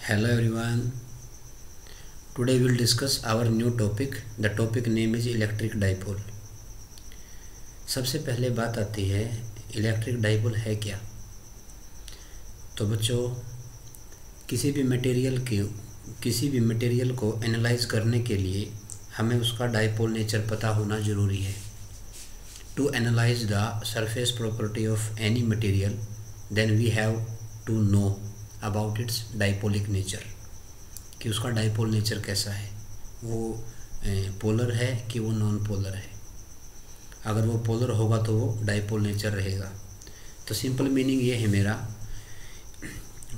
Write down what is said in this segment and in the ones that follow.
Hello everyone. Today we will discuss our new topic. The topic name is electric dipole. सबसे पहले बात आती है इलेक्ट्रिक डाइपोल है क्या। तो बच्चों किसी भी मटेरियल को एनालाइज करने के लिए हमें उसका डाइपोल नेचर पता होना ज़रूरी है। To analyse the surface property of any material then we have to know about its dipolic nature, कि उसका डाइपोल नेचर कैसा है, वो पोलर है कि वो नॉन पोलर है। अगर वो पोलर होगा तो वो डाइपोल नेचर रहेगा। तो सिंपल मीनिंग ये है मेरा,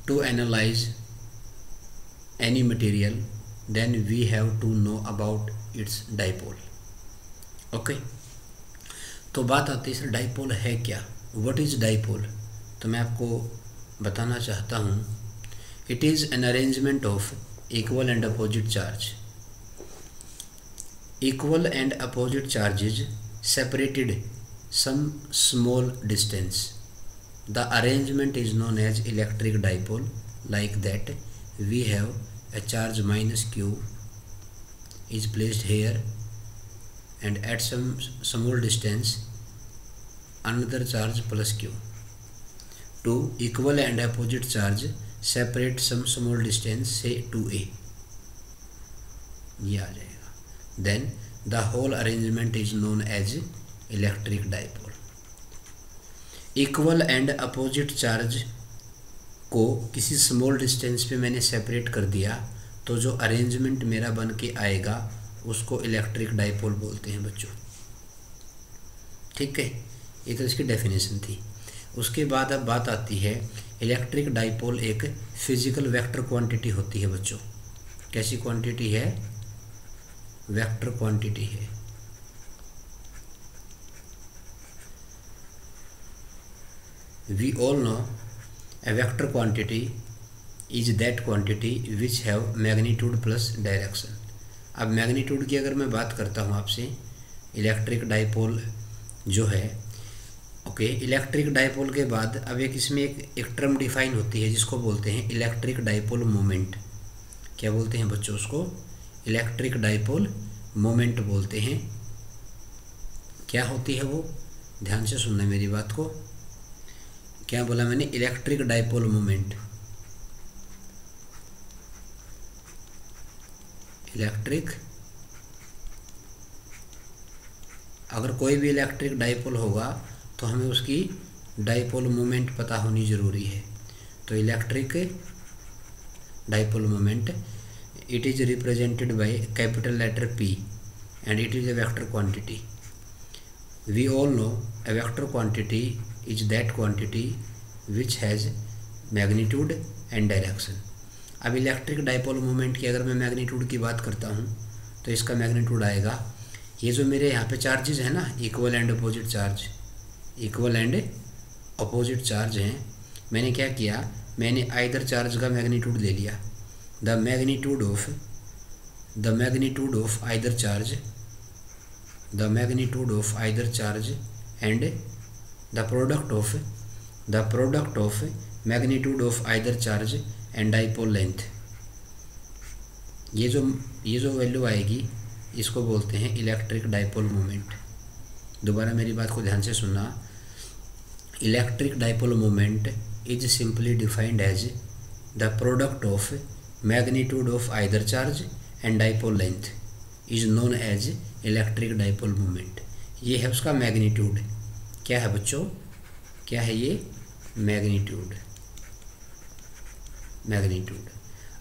to analyse any material then we have to know about its dipole. Okay, तो बात आती है सर डाइपोल है क्या, व्हाट इज़ डाइपोल। तो मैं आपको बताना चाहता हूँ, it is an arrangement of equal and opposite charge. Equal and opposite charges separated some small distance. The arrangement is known as electric dipole. Like that, we have a charge minus q is placed here, and at some small distance another charge plus q. Two equal and opposite charge separate some small distance, say 2a. ये आ जाएगा। Then the whole arrangement is known as electric dipole. Equal and opposite charge को किसी small distance पे मैंने separate कर दिया, तो जो अरेंजमेंट मेरा बन के आएगा उसको इलेक्ट्रिक डाइपोल बोलते हैं बच्चों। ठीक है, ये तो इसकी डेफिनेशन थी। उसके बाद अब बात आती है, इलेक्ट्रिक डाइपोल एक फिजिकल वेक्टर क्वांटिटी होती है बच्चों। कैसी क्वांटिटी है? वेक्टर क्वांटिटी है। We all know a vector quantity is that quantity which have magnitude plus direction. अब मैग्नीट्यूड की अगर मैं बात करता हूँ आपसे, इलेक्ट्रिक डाइपोल जो है, ओके, इलेक्ट्रिक डाइपोल के बाद अब इसमें एक टर्म डिफाइन होती है जिसको बोलते हैं इलेक्ट्रिक डाइपोल मोमेंट। क्या बोलते हैं बच्चों उसको? इलेक्ट्रिक डाइपोल मोमेंट बोलते हैं। क्या होती है वो? ध्यान से सुनना मेरी बात को। क्या बोला मैंने? Electric dipole moment. इलेक्ट्रिक, अगर कोई भी इलेक्ट्रिक डाइपोल होगा तो हमें उसकी डाइपोल मोमेंट पता होनी ज़रूरी है। तो electric dipole moment, it is represented by capital letter P and it is a vector quantity. We all know a vector quantity is that quantity which has magnitude and direction. अब electric dipole moment की अगर मैं magnitude की बात करता हूँ तो इसका मैग्नीट्यूड आएगा, ये जो मेरे यहाँ पे चार्जेस है ना, equal and opposite charge, equal and opposite charge हैं। मैंने क्या किया, मैंने आइदर चार्ज का मैग्नीट्यूड ले लिया, the magnitude of either charge, the magnitude of either charge and the product of magnitude of either charge and dipole length। ये जो वैल्यू आएगी इसको बोलते हैं इलेक्ट्रिक डाइपोल मोमेंट। दोबारा मेरी बात को ध्यान से सुनना, electric dipole moment is simply defined as the product of magnitude of either charge and dipole length is known as electric dipole moment। ये है उसका मैग्नीट्यूड। क्या है बच्चों? क्या है ये? मैग्नीट्यूड।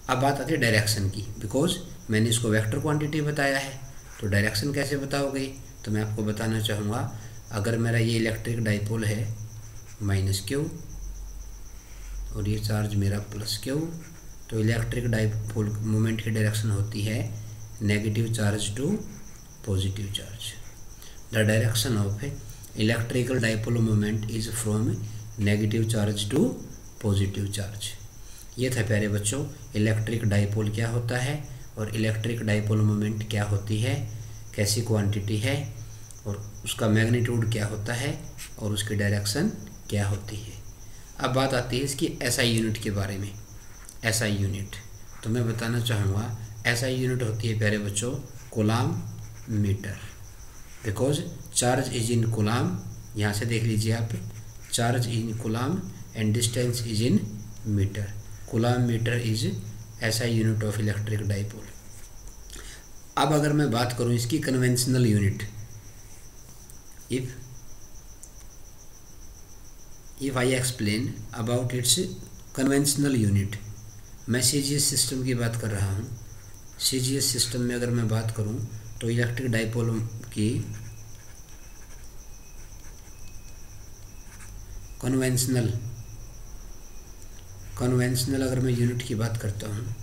अब बात आती है डायरेक्शन की, बिकॉज मैंने इसको वेक्टर क्वांटिटी बताया है, तो डायरेक्शन कैसे बताओगे? तो मैं आपको बताना चाहूँगा, अगर मेरा ये इलेक्ट्रिक डाइपोल है माइनस क्यू और ये चार्ज मेरा प्लस क्यू, तो इलेक्ट्रिक डाइपोल मोमेंट की डायरेक्शन होती है negative charge to positive charge. The direction of electrical dipole moment is from negative charge to positive charge. ये था प्यारे बच्चों इलेक्ट्रिक डाइपोल क्या होता है और इलेक्ट्रिक डाइपोल मोमेंट क्या होती है, कैसी क्वांटिटी है और उसका मैग्नीट्यूड क्या होता है और उसकी डायरेक्शन क्या होती है। अब बात आती है इसकी एसआई यूनिट के बारे में। एसआई यूनिट, तो मैं बताना चाहूँगा SI यूनिट होती है प्यारे बच्चों coulomb metre, because charge is in coulomb. यहाँ से देख लीजिए आप, charge in coulomb and distance is in metre. Coulomb metre is SI unit of electric dipole. अब अगर मैं बात करूँ इसकी conventional unit, if I explain about its conventional unit, मैं CGS सिस्टम की बात कर रहा हूँ। CGS सिस्टम में अगर मैं बात करूँ तो इलेक्ट्रिक डाइपोल की कन्वेंशनल अगर मैं यूनिट की बात करता हूँ,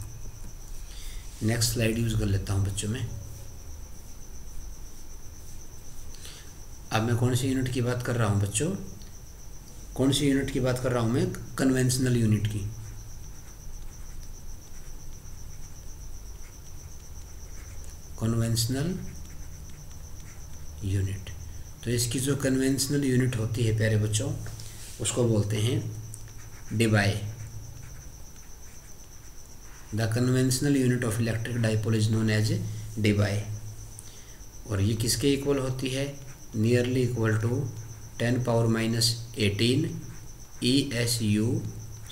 नेक्स्ट स्लाइड यूज़ कर लेता हूँ बच्चों में। अब मैं कौन सी यूनिट की बात कर रहा हूँ बच्चों, कौन सी यूनिट की बात कर रहा हूँ मैं, कन्वेंशनल यूनिट की। कन्वेंशनल यूनिट, तो इसकी जो कन्वेंशनल यूनिट होती है प्यारे बच्चों उसको बोलते हैं Debye. The conventional unit of electric dipole is known as Debye. और ये किसके इक्वल होती है, nearly equal to 10⁻⁻18 ESU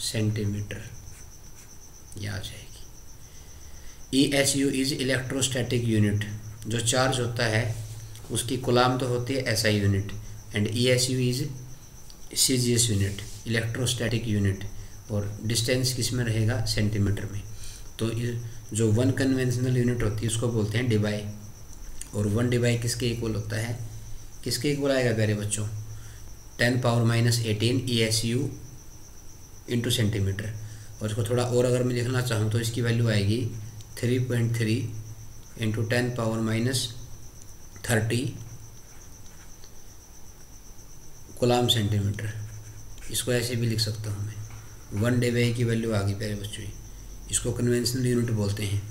centimetre, ये आ जाएगी। ESU इज इलेक्ट्रोस्टैटिक यूनिट, जो चार्ज होता है उसकी कूलाम तो होती है SI unit, and ESU is CGS unit, electrostatic unit, और डिस्टेंस किस में रहेगा, सेंटीमीटर में। तो जो वन कन्वेंशनल यूनिट होती है उसको बोलते हैं डिबाई। और वन डिबाई किसके इक्वल होता है, किसके इक्वल आएगा प्यारे बच्चों, 10⁻18 ESU इंटू सेंटीमीटर। और इसको थोड़ा और अगर मैं लिखना चाहूँ तो इसकी वैल्यू आएगी 3.3 इंटू 10⁻30 कूलाम सेंटीमीटर। इसको ऐसे भी लिख सकता हूँ मैं, वन डिबाई की वैल्यू आ गई प्यारे बच्चों। इसको कन्वेंशनल यूनिट बोलते हैं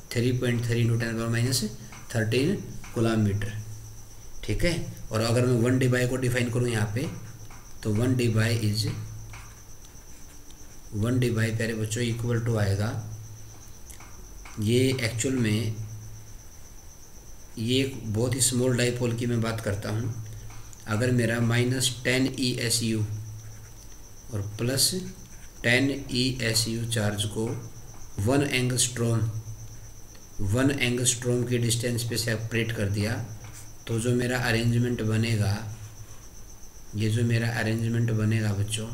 3.3 इंटू 10⁻13 कूलाम मीटर, ठीक है। और अगर मैं वन डिबाई को डिफाइन करूँ यहाँ पे, तो वन डिबाई प्यारे बच्चों इक्वल टू आएगा, ये एक्चुअल में ये एक बहुत ही स्मॉल डाइपोल की मैं बात करता हूँ। अगर मेरा -10 ESU और +10 ESU चार्ज को 1 एंगस्ट्रॉम की डिस्टेंस पे सेपरेट कर दिया, तो जो मेरा अरेंजमेंट बनेगा, ये जो मेरा अरेंजमेंट बनेगा बच्चों,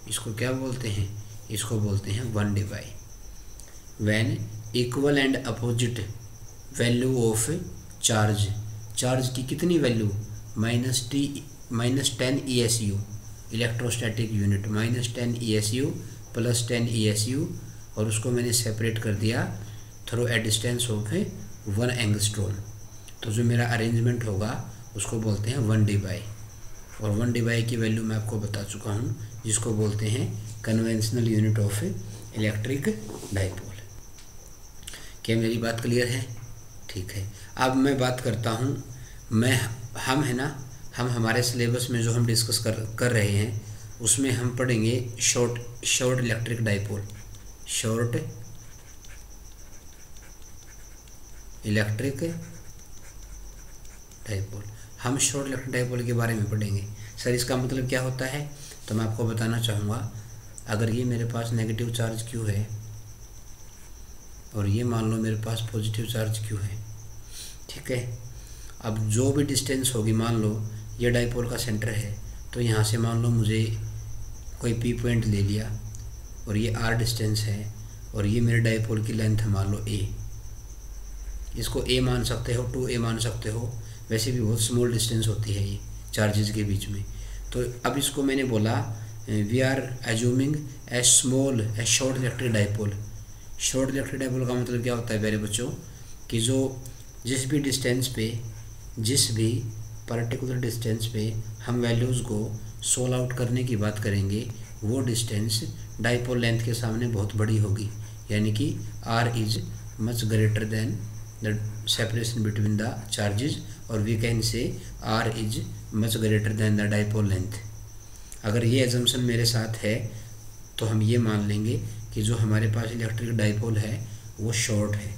इसको क्या बोलते हैं, इसको बोलते हैं one Debye. When equal and opposite value of charge, charge की कितनी value, -10 ESU electrostatic unit, -10 ESU + 10 ESU, और उसको मैंने सेपरेट कर दिया through a distance of 1 angstrom. तो जो मेरा अरेंजमेंट होगा उसको बोलते हैं वन डिबाई। और वन डिबाई की वैल्यू मैं आपको बता चुका हूँ, जिसको बोलते हैं conventional unit of electric dipole. क्या मेरी बात क्लियर है, ठीक है। अब मैं बात करता हूँ, हम हमारे सिलेबस में जो हम डिस्कस कर रहे हैं उसमें हम पढ़ेंगे short electric dipole, short electric dipole. हम शॉर्ट इलेक्ट्रिक डाइपोल के बारे में पढ़ेंगे। सर इसका मतलब क्या होता है, तो मैं आपको बताना चाहूँगा। अगर ये मेरे पास नेगेटिव चार्ज Q है और ये मान लो मेरे पास पॉजिटिव चार्ज Q है, ठीक है। अब जो भी डिस्टेंस होगी, मान लो ये डाइपोल का सेंटर है, तो यहाँ से मान लो मुझे कोई P पॉइंट ले लिया और ये R डिस्टेंस है, और ये मेरे डाइपोल की लेंथ है मान लो A। इसको A मान सकते हो, 2A मान सकते हो, वैसे भी बहुत स्मॉल डिस्टेंस होती है ये चार्जेस के बीच में। तो अब इसको मैंने बोला we are assuming a short electric dipole. Short electric dipole का मतलब क्या होता है प्यारे बच्चों, कि जिस भी पर्टिकुलर डिस्टेंस पे हम वैल्यूज़ को सोल्व आउट करने की बात करेंगे, वो डिस्टेंस डाइपोल लेंथ के सामने बहुत बड़ी होगी, यानी कि R is much greater than the separation between the charges, और we can say R is much greater than the dipole length. अगर ये एजम्पशन मेरे साथ है तो हम ये मान लेंगे कि जो हमारे पास इलेक्ट्रिक डाइपोल है वो शॉर्ट है,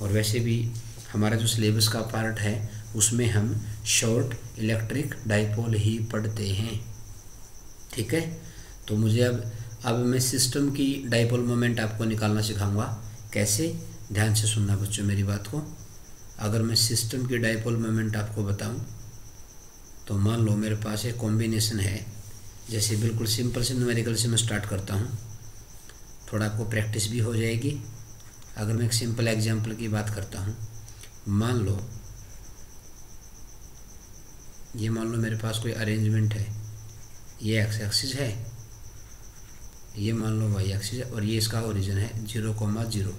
और वैसे भी हमारा जो सिलेबस का पार्ट है उसमें हम शॉर्ट इलेक्ट्रिक डाइपोल ही पढ़ते हैं। ठीक है, तो मुझे अब मैं सिस्टम की डाइपोल मोमेंट आपको निकालना सिखाऊंगा। कैसे, ध्यान से सुनना बच्चों मेरी बात को। अगर मैं सिस्टम की डाइपोल मोमेंट आपको बताऊं तो मान लो मेरे पास एक कॉम्बिनेशन है, जैसे बिल्कुल सिंपल से न्यूमेरिकल से मैं स्टार्ट करता हूं, थोड़ा आपको प्रैक्टिस भी हो जाएगी। अगर मैं एक सिंपल एग्जांपल की बात करता हूं, मान लो मेरे पास कोई अरेंजमेंट है, ये एक्स एक्सिस है, ये मान लो वाई एक्सिस है, और ये इसका ओरिजिन है 0,0।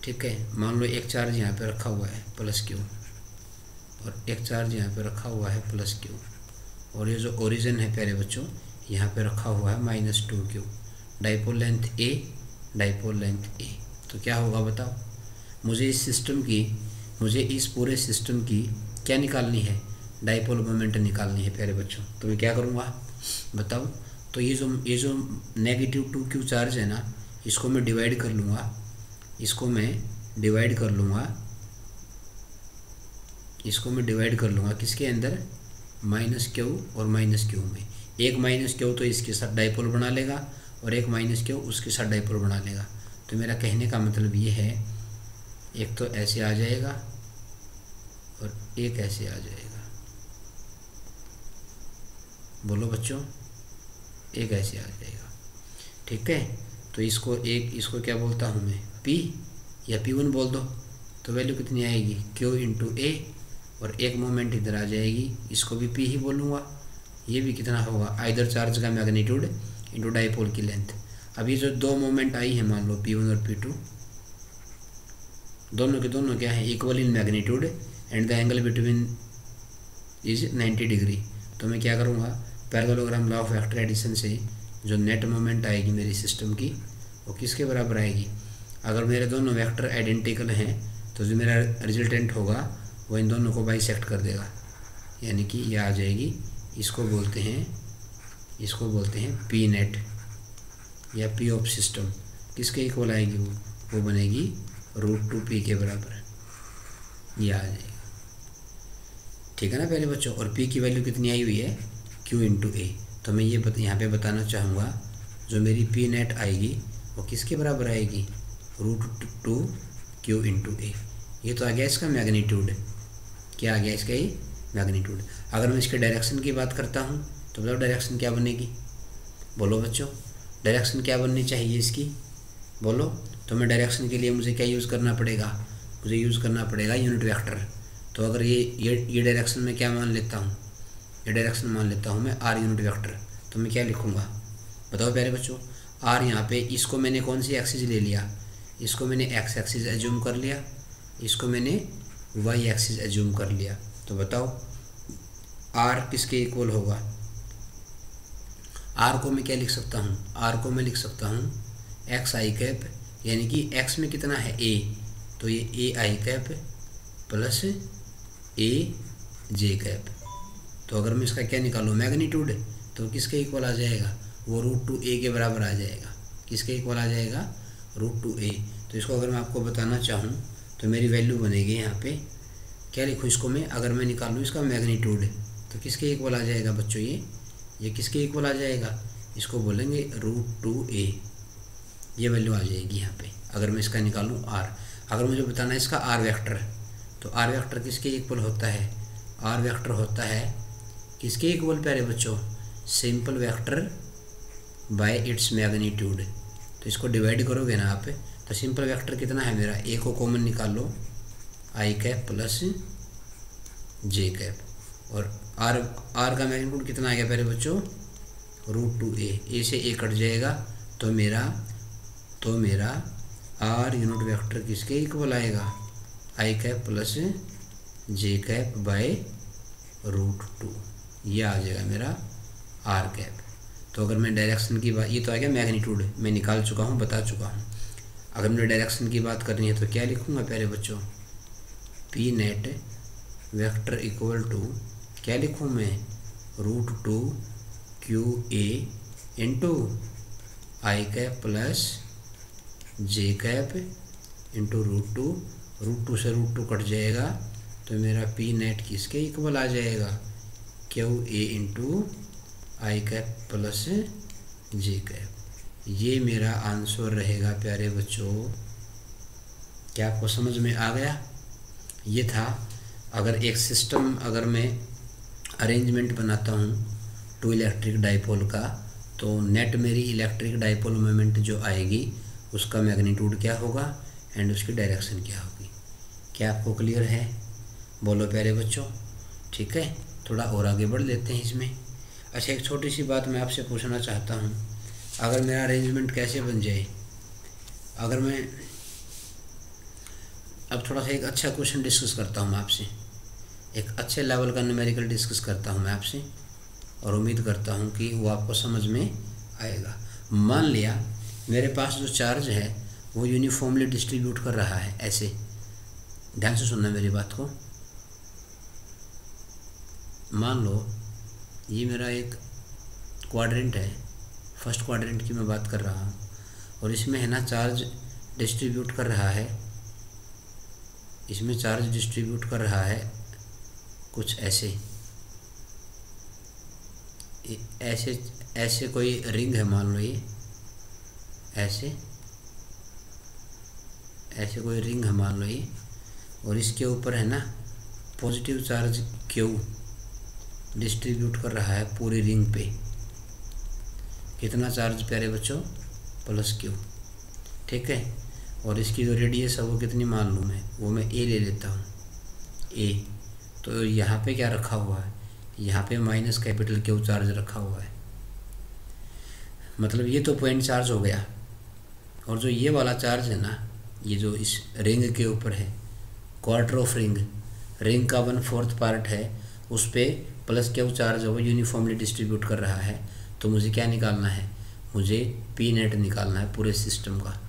ठीक है, मान लो एक चार्ज यहाँ पे रखा हुआ है प्लस क्यू, और एक चार्ज यहाँ पे रखा हुआ है प्लस क्यू, और ये जो ओरिजिन है प्यारे बच्चों यहाँ पे रखा हुआ है -2q। डाइपोल लेंथ ए, डाइपोल लेंथ ए। तो क्या होगा बताओ, मुझे इस पूरे सिस्टम की क्या निकालनी है, डाइपोल मोमेंट निकालनी है प्यारे बच्चों। तो मैं क्या करूँगा बताओ, तो ये जो -2q चार्ज है ना, इसको मैं डिवाइड कर लूँगा, इसको मैं डिवाइड कर लूँगा किसके अंदर, -q और -q में। एक -q तो इसके साथ डाइपोल बना लेगा और एक -q उसके साथ डाइपोल बना लेगा। तो मेरा कहने का मतलब ये है, एक तो ऐसे आ जाएगा और एक ऐसे आ जाएगा। बोलो बच्चों, एक ऐसे आ जाएगा। ठीक है, तो इसको क्या बोलता हूँ मैं, P या P1 बोल दो। तो वैल्यू कितनी आएगी, Q इंटू A, और एक मोमेंट इधर आ जाएगी, इसको भी P ही बोलूँगा। ये भी कितना होगा, आइदर चार्ज का मैग्नीट्यूड इंटू डाइपोल की लेंथ। अभी जो दो मोमेंट आई है मान लो P1 और P2, दोनों के दोनों क्या है, equal in magnitude and the angle between is 90 degree. तो मैं क्या करूँगा, parallelogram law of vector addition से जो नेट मोमेंट आएगी मेरी सिस्टम की वो किसके बराबर आएगी। अगर मेरे दोनों वेक्टर आइडेंटिकल हैं तो जो मेरा रिजल्टेंट होगा वो इन दोनों को बाइसेक्ट कर देगा, यानी कि ये आ जाएगी, इसको बोलते हैं पी नेट या पी ऑफ सिस्टम। किसके इक्वल आएगी वो बनेगी √2p के बराबर, ये आ जाएगा। ठीक है ना पहले बच्चों, और p की वैल्यू कितनी आई हुई है, q इंटू ए। तो मैं ये यहाँ पे बताना चाहूँगा, जो मेरी p नेट आएगी वो किसके बराबर आएगी, √2q इंटू ए। ये तो आ गया इसका मैग्नीट्यूड, क्या आ गया इसका ये मैग्नीट्यूड। अगर मैं इसके डायरेक्शन की बात करता हूँ तो बताओ डायरेक्शन क्या बनेगी, बोलो बच्चों, डायरेक्शन क्या बननी चाहिए इसकी, बोलो। तो मैं डायरेक्शन के लिए मुझे क्या यूज़ करना पड़ेगा, मुझे यूज़ करना पड़ेगा यूनिट वेक्टर। तो अगर ये डायरेक्शन में क्या मान लेता हूँ, ये डायरेक्शन मान लेता हूँ मैं r यूनिट वेक्टर। तो मैं क्या लिखूँगा बताओ प्यारे बच्चों, r यहाँ पे, इसको मैंने कौन सी एक्सिस ले लिया, इसको मैंने x एक्सिस एज्यूम कर लिया, इसको मैंने y एक्सिस एज्यूम कर लिया। तो बताओ r किसके इक्वल होगा, r को मैं क्या लिख सकता हूँ, r को मैं लिख सकता हूँ xi कैप, यानी कि x में कितना है a, तो ये ai cap plus aj cap. तो अगर मैं इसका क्या निकालूँ मैग्नीट्यूड, तो किसके इक्वल आ जाएगा, वो √2a के बराबर आ जाएगा। किसके इक्वल आ जाएगा, √2a। तो इसको अगर मैं आपको बताना चाहूँ तो मेरी वैल्यू बनेगी यहाँ पे, क्या लिखूँ इसको मैं, अगर मैं निकालूँ इसका मैग्नीट्यूड तो किसके इक्वल आ जाएगा बच्चों, ये किसके इक्वल आ जाएगा, इसको बोलेंगे √2a। ये वैल्यू आ जाएगी यहाँ पे अगर मैं इसका निकालूँ r। अगर मुझे बताना है इसका r वेक्टर, तो r वेक्टर किसके इक्वल होता है, r वेक्टर होता है किसके इक्वल प्यारे बच्चों, simple vector by its magnitude. तो इसको डिवाइड करोगे ना आप, तो सिंपल वेक्टर कितना है मेरा, a को कॉमन निकाल लो, i cap plus j cap, और r का मैग्नीट्यूड कितना आ गया प्यारे बच्चों, √2a। a से a कट जाएगा, तो मेरा r यूनिट वेक्टर किसके इक्वल आएगा, i cap plus j cap by √2, ये आ जाएगा मेरा r कैप। तो अगर मैं डायरेक्शन की बात, ये तो आ गया मैग्नीट्यूड, मैं निकाल चुका हूँ, बता चुका हूँ। अगर मुझे डायरेक्शन की बात करनी है तो क्या लिखूँगा प्यारे बच्चों, p net vector equal to क्या लिखूँ मैं, √2qa into I cap plus J cap into √2 से √2 कट जाएगा तो मेरा पी नेट किसके इक्वल आ जाएगा, Q A into I cap plus J cap. ये मेरा आंसर रहेगा प्यारे बच्चों। क्या आपको समझ में आ गया? ये था, अगर एक सिस्टम अगर मैं अरेंजमेंट बनाता हूँ टू इलेक्ट्रिक डाइपोल का, तो नेट मेरी इलेक्ट्रिक डाइपोल मोमेंट जो आएगी उसका मैग्नीट्यूड क्या होगा एंड उसकी डायरेक्शन क्या होगी। क्या आपको क्लियर है? बोलो प्यारे बच्चों। ठीक है, थोड़ा और आगे बढ़ लेते हैं इसमें। अच्छा, एक छोटी सी बात मैं आपसे पूछना चाहता हूँ, अगर मेरा अरेंजमेंट कैसे बन जाए, अगर मैं अब थोड़ा सा एक अच्छा क्वेश्चन डिस्कस करता हूँ आपसे, एक अच्छे लेवल का न्यूमेरिकल डिस्कस करता हूँ मैं आपसे, और उम्मीद करता हूँ कि वो आपको समझ में आएगा। मान लिया मेरे पास जो चार्ज है वो यूनिफॉर्मली डिस्ट्रीब्यूट कर रहा है, ऐसे ध्यान से सुनना मेरी बात को। मान लो ये मेरा एक क्वाड्रेंट है, फर्स्ट क्वाड्रेंट की मैं बात कर रहा हूँ, और इसमें है ना चार्ज डिस्ट्रीब्यूट कर रहा है, इसमें चार्ज डिस्ट्रीब्यूट कर रहा है कुछ ऐसे ऐसे ऐसे कोई रिंग है, मान लो ये ऐसे ऐसे कोई रिंग है मान लो ये, और इसके ऊपर है ना पॉजिटिव चार्ज क्यू डिस्ट्रीब्यूट कर रहा है पूरी रिंग पे। कितना चार्ज प्यारे बच्चों? Plus Q. ठीक है, और इसकी जो रेडियस है वो कितनी मालूम है, वो मैं ए ले लेता हूँ, ए। तो यहाँ पे क्या रखा हुआ है, यहाँ पे माइनस कैपिटल क्यू चार्ज रखा हुआ है, मतलब ये तो पॉइंट चार्ज हो गया। और जो ये वाला चार्ज है ना, ये जो इस रिंग के ऊपर है, क्वार्टर ऑफ रिंग का 1/4 पार्ट है, उस पर प्लस क्यू चार्ज है, वो यूनिफॉर्मली डिस्ट्रीब्यूट कर रहा है। तो मुझे क्या निकालना है, मुझे पी नेट निकालना है पूरे सिस्टम का,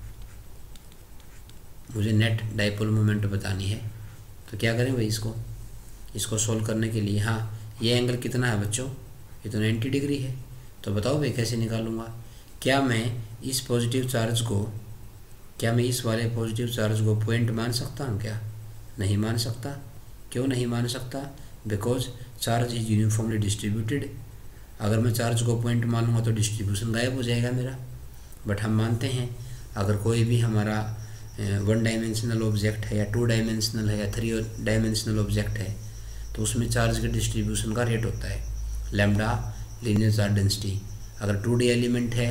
मुझे नेट डाइपोल मोमेंट बतानी है। तो क्या करें भाई, इसको सोल्व करने के लिए, हाँ ये एंगल कितना है बच्चों, ये तो 90 डिग्री है। तो बताओ भाई कैसे निकालूंगा? क्या मैं इस पॉजिटिव चार्ज को, क्या मैं इस वाले पॉजिटिव चार्ज को पॉइंट मान सकता हूँ क्या? नहीं मान सकता। क्यों नहीं मान सकता? Because charge is uniformly distributed. अगर मैं चार्ज को पॉइंट मानूंगा तो डिस्ट्रीब्यूशन गायब हो जाएगा मेरा। बट हम मानते हैं अगर कोई भी हमारा 1 डायमेंशनल ऑब्जेक्ट है या 2 डायमेंशनल है या 3 डायमेंशनल ऑब्जेक्ट है, तो उसमें चार्ज के डिस्ट्रीब्यूशन का रेट होता है लैम्डा, लीनियर चार्ज डेंसिटी। अगर 2D एलिमेंट है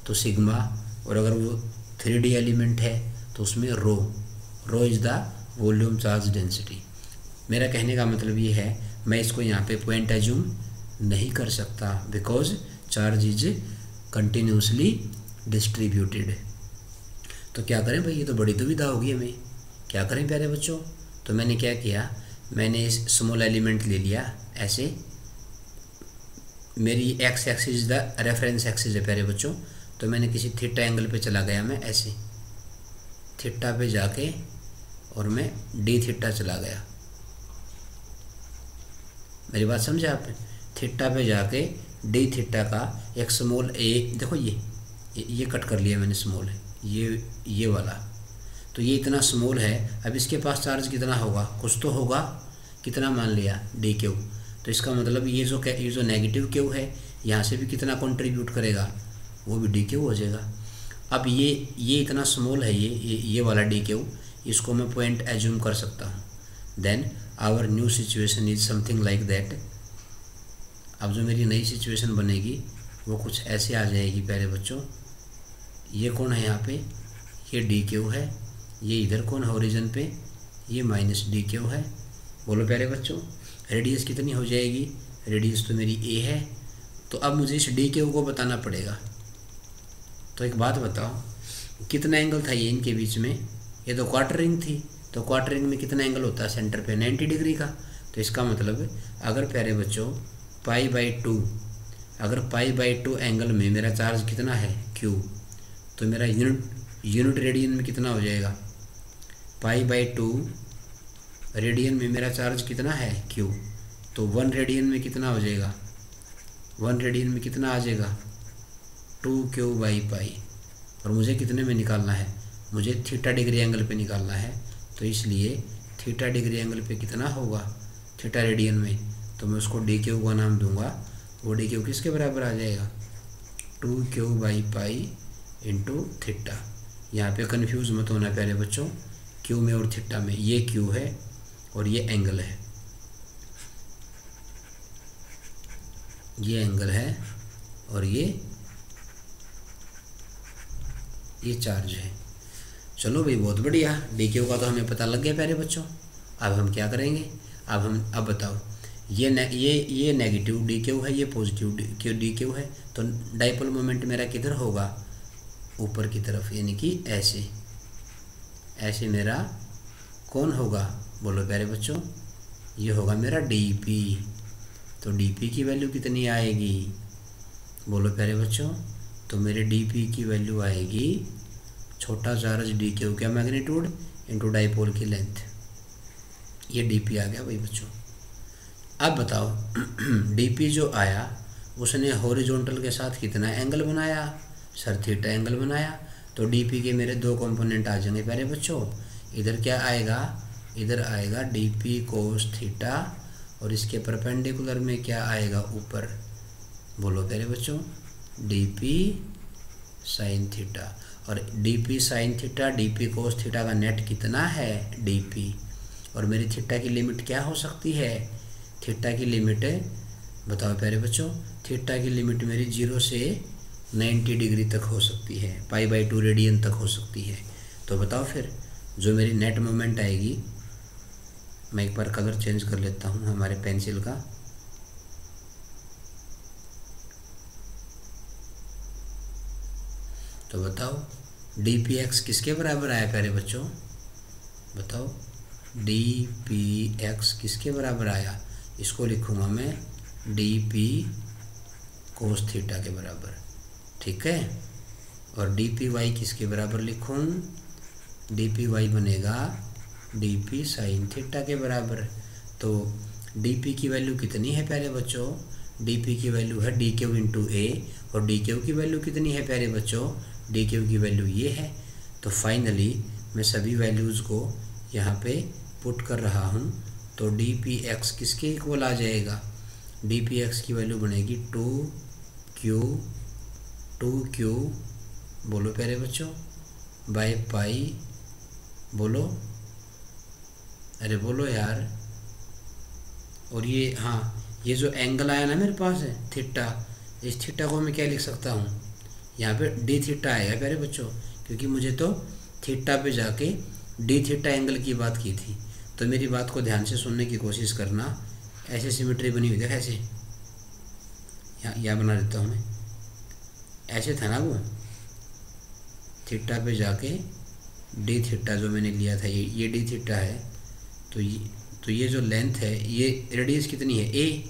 तो सिग्मा, और अगर वो 3D एलिमेंट है तो उसमें rho is the volume charge density. मेरा कहने का मतलब ये है, मैं इसको यहाँ पे पॉइंट एज्यूम नहीं कर सकता because charge is continuously distributed. तो क्या करें भाई, ये तो बड़ी दुविधा होगी हमें, क्या करें प्यारे बच्चों? तो मैंने क्या किया, मैंने इस स्मॉल एलिमेंट ले लिया ऐसे, मेरी x axis the reference axis है प्यारे बच्चों, तो मैंने किसी थीटा एंगल पे चला गया, मैं ऐसे थीटा पे जाके और मैं डी थीटा चला गया। मेरी बात समझे आप? थीटा पे जाके डी थीटा का एक स्मॉल ए, देखो ये कट कर लिया मैंने, स्मॉल है ये वाला, तो ये इतना स्मॉल है। अब इसके पास चार्ज कितना होगा, कुछ तो होगा, कितना मान लिया डी क्यू। तो इसका मतलब ये जो नेगेटिव क्यू है यहाँ से भी कितना कंट्रीब्यूट करेगा, वो भी डी क्यू हो जाएगा। अब ये इतना स्मॉल है, ये वाला डी क्यू, इसको मैं पॉइंट एज्यूम कर सकता हूँ। Then our new situation is something like that. अब जो मेरी नई सिचुएशन बनेगी वो कुछ ऐसे आ जाएगी प्यारे बच्चों। ये कौन है यहाँ पे, ये डी क्यू है, ये इधर कौन है ओरिजिन पे, ये माइनस डी क्यू है। बोलो प्यारे बच्चों, रेडियस कितनी हो जाएगी, रेडियस तो मेरी ए है। तो अब मुझे इस डी क्यू को बताना पड़ेगा। तो एक बात बताओ, कितना एंगल था ये इनके बीच में, ये तो क्वार्टर रिंग थी, तो क्वार्टर रिंग में कितना एंगल होता है सेंटर पे, 90 डिग्री का। तो इसका मतलब अगर प्यारे बच्चों π/2, अगर π/2 एंगल में मेरा चार्ज कितना है Q, तो मेरा यूनिट रेडियन में कितना हो जाएगा, π/2 रेडियन में मेरा चार्ज कितना है Q, तो 1 रेडियन में कितना हो जाएगा, 1 रेडियन में कितना आ जाएगा 2Q/π। और मुझे कितने में निकालना है, मुझे थीटा डिग्री एंगल पे निकालना है। तो इसलिए थीटा डिग्री एंगल पे कितना होगा थीटा रेडियन में, तो मैं उसको डी क्यू का नाम दूंगा। वो डी क्यू किसके बराबर आ जाएगा, 2q/पाई इंटू थीटा। यहाँ पे कन्फ्यूज़ मत होना प्यारे बच्चों, क्यू में और थीटा में। ये क्यू है और ये एंगल है, ये एंगल है और ये चार्ज है। चलो भाई बहुत बढ़िया, डी क्यू का तो हमें पता लग गया प्यारे बच्चों। अब हम क्या करेंगे, अब बताओ, ये नेगेटिव डी क्यू है, ये पॉजिटिव डी क्यू है, तो डाइपोल मोमेंट मेरा किधर होगा, ऊपर की तरफ, यानी कि ऐसे मेरा कौन होगा, बोलो प्यारे बच्चों, ये होगा मेरा डीपी। तो डीपी की वैल्यू कितनी आएगी, बोलो प्यारे बच्चों, तो मेरे डीपी की वैल्यू आएगी छोटा चार्ज डी क्यू का मैग्नीट्यूड इंटू डाइपोल की लेंथ। ये डीपी आ गया भाई बच्चों। अब बताओ डीपी जो आया उसने हॉरिजॉन्टल के साथ कितना एंगल बनाया, सर थीटा एंगल बनाया। तो डीपी के मेरे दो कंपोनेंट आ जाएंगे प्यारे बच्चों। इधर क्या आएगा, इधर आएगा डीपी कोस थीटा और इसके परपेंडिकुलर में क्या आएगा ऊपर, बोलो प्यारे बच्चों, डीपी साइन थीटा। और DP sine theta DP cos theta का नेट कितना है डीपी, और मेरी थीटा की लिमिट क्या हो सकती है, थीटा की लिमिट बताओ प्यारे बच्चों, थीटा की लिमिट मेरी 0 से 90 डिग्री तक हो सकती है, π/2 रेडियन तक हो सकती है। तो बताओ फिर जो मेरी नेट मोमेंट आएगी, मैं एक बार कलर चेंज कर लेता हूँ हमारे पेंसिल का। तो बताओ dpx किसके बराबर आया प्यारे बच्चों, बताओ dpx किसके बराबर आया, इसको लिखूँगा मैं dp कोस थीटा के बराबर, ठीक है। और dpy किसके बराबर लिखूँ, dpy बनेगा dp साइन थीटा के बराबर। तो dp की वैल्यू कितनी है प्यारे बच्चों, dp की वैल्यू है dq इंटू ए, और dq की वैल्यू कितनी है प्यारे बच्चों, dq की वैल्यू ये है। तो फाइनली मैं सभी वैल्यूज़ को यहाँ पे पुट कर रहा हूँ। तो dpx किसके इक्वल आ जाएगा, dpx की वैल्यू बनेगी 2q बोलो प्यारे बच्चों बाय पाई, बोलो अरे बोलो यार। और ये हाँ, ये जो एंगल आया ना मेरे पास है थीटा, इस थीटा को मैं क्या लिख सकता हूँ, यहाँ पे डी थीटा आएगा प्यारे बच्चों, क्योंकि मुझे तो थीटा पे जाके डी थीटा एंगल की बात की थी। तो मेरी बात को ध्यान से सुनने की कोशिश करना। ऐसे सिमेट्री बनी हुई देखा, ऐसे यहाँ बना देता हूँ मैं, ऐसे था ना वो, थीटा पे जाके डी थीटा जो मैंने लिया था, ये डी थीटा है। तो ये जो लेंथ है, ये रेडियस कितनी है ए,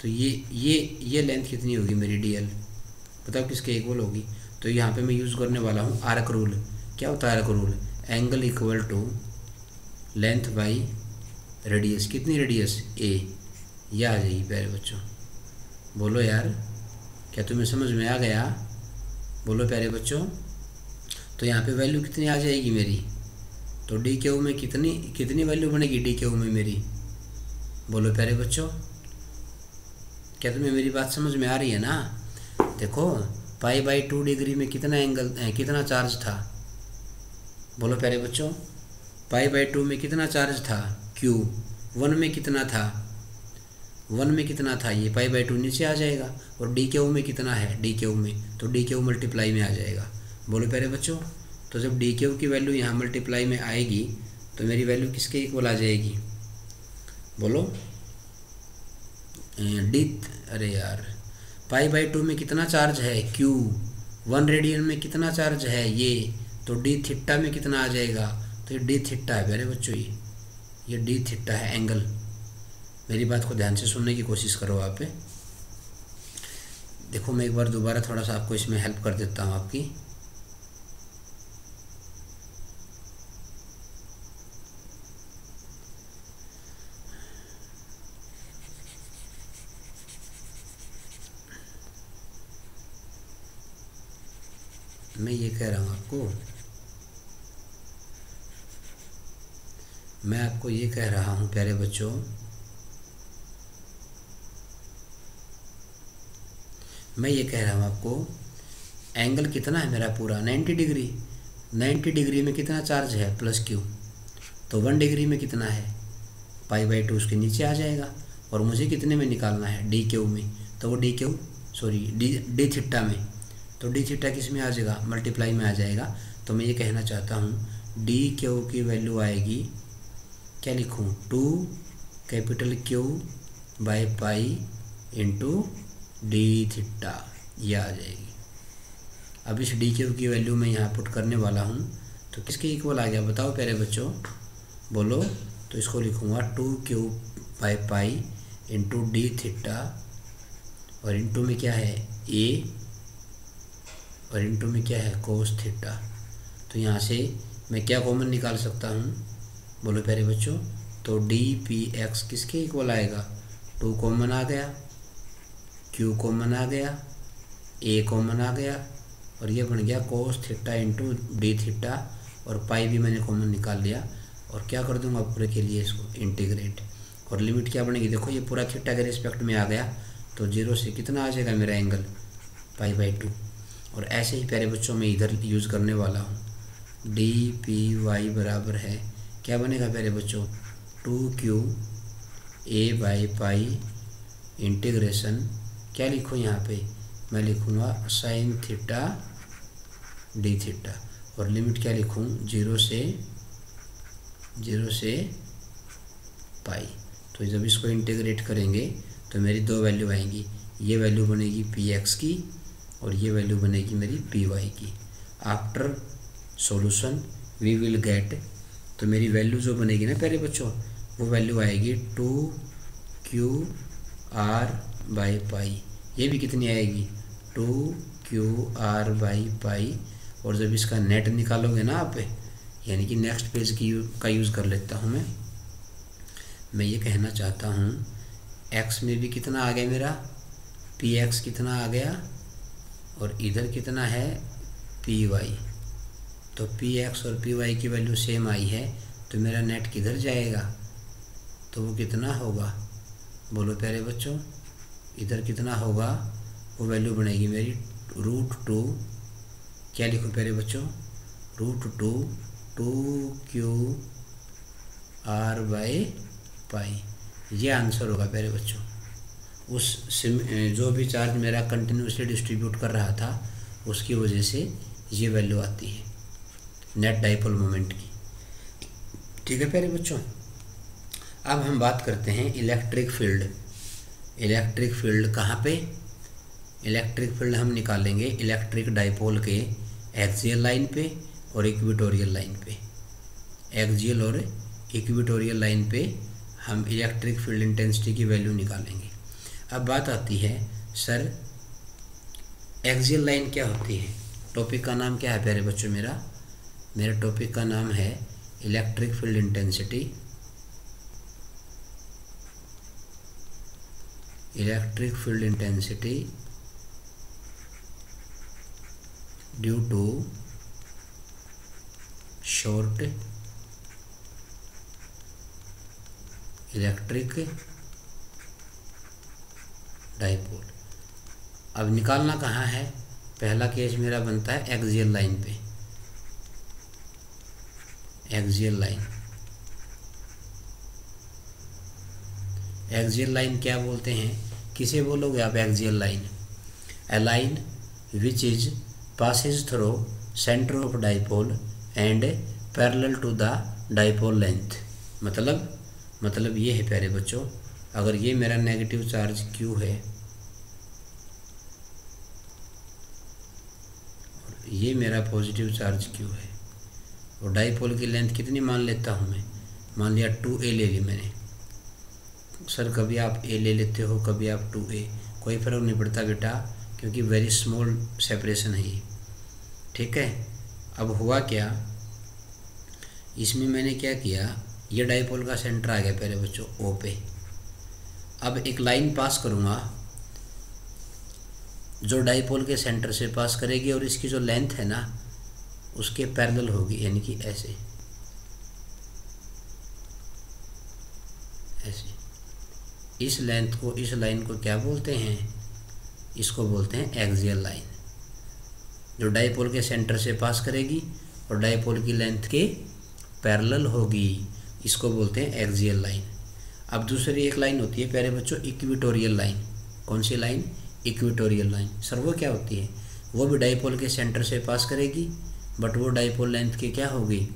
तो ये लेंथ कितनी होगी मेरी डी एल, बताओ किसके इक्वल होगी। तो यहाँ पे मैं यूज़ करने वाला हूँ आर्क रूल। क्या होता है arc rule, angle equal to length by radius, कितनी रेडियस ए, यह आ जाएगी प्यारे बच्चों। बोलो यार क्या तुम्हें समझ में आ गया, बोलो प्यारे बच्चों। तो यहाँ पे वैल्यू कितनी आ जाएगी मेरी, तो डी क्यू में कितनी वैल्यू बनेगी डी क्यू में मेरी, बोलो प्यारे बच्चों। क्या तुम्हें मेरी बात समझ में आ रही है ना। देखो π/2 डिग्री में कितना चार्ज था, बोलो प्यारे बच्चों, π/2 में कितना चार्ज था Q, 1 में कितना था, 1 में कितना था, ये π/2 नीचे आ जाएगा। और डी क्यू में कितना है, डी क्यू में, तो डी क्यू मल्टीप्लाई में आ जाएगा, बोलो प्यारे बच्चों। तो जब डी क्यू की वैल्यू यहाँ मल्टीप्लाई में आएगी तो मेरी वैल्यू किसके इक्वल आ जाएगी, बोलो अरे यार π/2 में कितना चार्ज है Q, 1 रेडियन में कितना चार्ज है ये, तो डी थीटा में कितना आ जाएगा, तो ये डी थीटा है प्यारे बच्चों, ये डी थीटा है एंगल। मेरी बात को ध्यान से सुनने की कोशिश करो आप। देखो मैं एक बार दोबारा थोड़ा सा आपको इसमें हेल्प कर देता हूँ आपकी। मैं ये कह रहा हूँ आपको, मैं आपको ये कह रहा हूँ प्यारे बच्चों, मैं ये कह रहा हूँ आपको, एंगल कितना है मेरा पूरा 90 डिग्री। 90 डिग्री में कितना चार्ज है प्लस क्यू, तो 1 डिग्री में कितना है π/2 उसके नीचे आ जाएगा। और मुझे कितने में निकालना है डी क्यू में, तो वो डी थीटा में, तो डी थीटा किस में आ जाएगा मल्टीप्लाई में आ जाएगा। तो मैं ये कहना चाहता हूँ डी क्यू की वैल्यू आएगी, क्या लिखूँ 2Q/π इंटू डी थीटा, ये आ जाएगी। अब इस डी क्यू की वैल्यू मैं यहाँ पुट करने वाला हूँ, तो किसके इक्वल आ गया बताओ प्यारे बच्चों, बोलो। तो इसको लिखूँगा 2Q/π इंटू डी थीटा, और इंटू में क्या है ए, और इंटू में क्या है कोस थीटा। तो यहाँ से मैं क्या कॉमन निकाल सकता हूँ, बोलो प्यारे बच्चों। तो dpx किसके इक्वल आएगा, 2 कॉमन आ गया, q कॉमन आ गया, a कॉमन आ गया, और ये बन गया cos theta into D theta, और पाई भी मैंने कॉमन निकाल लिया। और क्या कर दूंगा पूरे के लिए इसको इंटीग्रेट, और लिमिट क्या बनेगी, देखो ये पूरा थीटा के रिस्पेक्ट में आ गया, तो 0 से कितना आ जाएगा मेरा एंगल π/2। और ऐसे ही प्यारे बच्चों में इधर यूज़ करने वाला हूँ, dpy बराबर है क्या बनेगा प्यारे बच्चों 2Qa/π इंटीग्रेशन, क्या लिखूँ यहाँ पे, मैं लिखूँगा साइन थीटा डी थीटा, और लिमिट क्या लिखूँ 0 से पाई। तो जब इसको इंटीग्रेट करेंगे तो मेरी 2 वैल्यू आएंगी, ये वैल्यू बनेगी px की, और ये वैल्यू बनेगी मेरी py की। After solution we will get, तो मेरी वैल्यू जो बनेगी ना प्यारे बच्चों, वो वैल्यू आएगी 2Qr/π। ये भी कितनी आएगी 2Qr/π। और जब इसका नेट निकालोगे ना आप, यानी कि नेक्स्ट पेज का यूज़ कर लेता हूँ मैं ये कहना चाहता हूँ x में भी कितना आ गया मेरा px कितना आ गया, और इधर कितना है py। तो px और py की वैल्यू सेम आई है, तो मेरा नेट किधर जाएगा, तो वो कितना होगा बोलो प्यारे बच्चों, इधर कितना होगा, वो वैल्यू बनेगी मेरी √2, क्या लिखूँ प्यारे बच्चों √2 2Qr/π। ये आंसर होगा प्यारे बच्चों। उस जो भी चार्ज मेरा कंटिन्यूसली डिस्ट्रीब्यूट कर रहा था उसकी वजह से ये वैल्यू आती है नेट डाइपोल मोमेंट की। ठीक है प्यारे बच्चों, अब हम बात करते हैं इलेक्ट्रिक फील्ड। इलेक्ट्रिक फील्ड कहाँ पे, इलेक्ट्रिक फील्ड हम निकालेंगे इलेक्ट्रिक डाइपोल के एक्सियल लाइन पे और इक्वेटोरियल लाइन पे। एक्सियल और इक्वेटोरियल लाइन पे हम इलेक्ट्रिक फील्ड इंटेंसिटी की वैल्यू निकालेंगे। अब बात आती है सर एक्सियल लाइन क्या होती है, टॉपिक का नाम क्या है प्यारे बच्चों, मेरा टॉपिक का नाम है electric field intensity. Electric field intensity due to short electric dipole. अब निकालना कहाँ है, पहला केस मेरा बनता है एक्सियल लाइन पे। एक्सियल लाइन, एक्सियल लाइन क्या बोलते हैं, किसे बोलोगे आप axial line, a line which is passes through centre of dipole and parallel to the dipole length. मतलब ये है प्यारे बच्चों, अगर ये मेरा नेगेटिव चार्ज Q है और ये मेरा पॉजिटिव चार्ज Q है, और डाइपोल की लेंथ कितनी मान लेता हूँ मैं, मान लिया 2a ले ली मैंने। सर कभी आप a ले लेते हो, कभी आप 2a, कोई फ़र्क नहीं पड़ता बेटा, क्योंकि वेरी स्मॉल सेपरेशन है ये। ठीक है, अब हुआ क्या, इसमें मैंने क्या किया, ये डाइपोल का सेंटर आ गया पहले बच्चों O पे। अब एक लाइन पास करूँगा, जो डाइपोल के सेंटर से पास करेगी और इसकी जो लेंथ है ना उसके पैरेलल होगी, यानी कि ऐसे ऐसे। इस लेंथ को, इस लाइन को क्या बोलते हैं? इसको बोलते हैं एक्सियल लाइन, जो डाइपोल के सेंटर से पास करेगी और डाइपोल की लेंथ के पैरेलल होगी, इसको बोलते हैं एक्सियल लाइन। अब दूसरी एक लाइन होती है प्यारे बच्चों, इक्वेटोरियल लाइन। कौन सी लाइन? Equatorial line. सर वो क्या होती है? वो भी डाइपोल के सेंटर से पास करेगी, बट वो डाइपोल लेंथ के क्या होगी?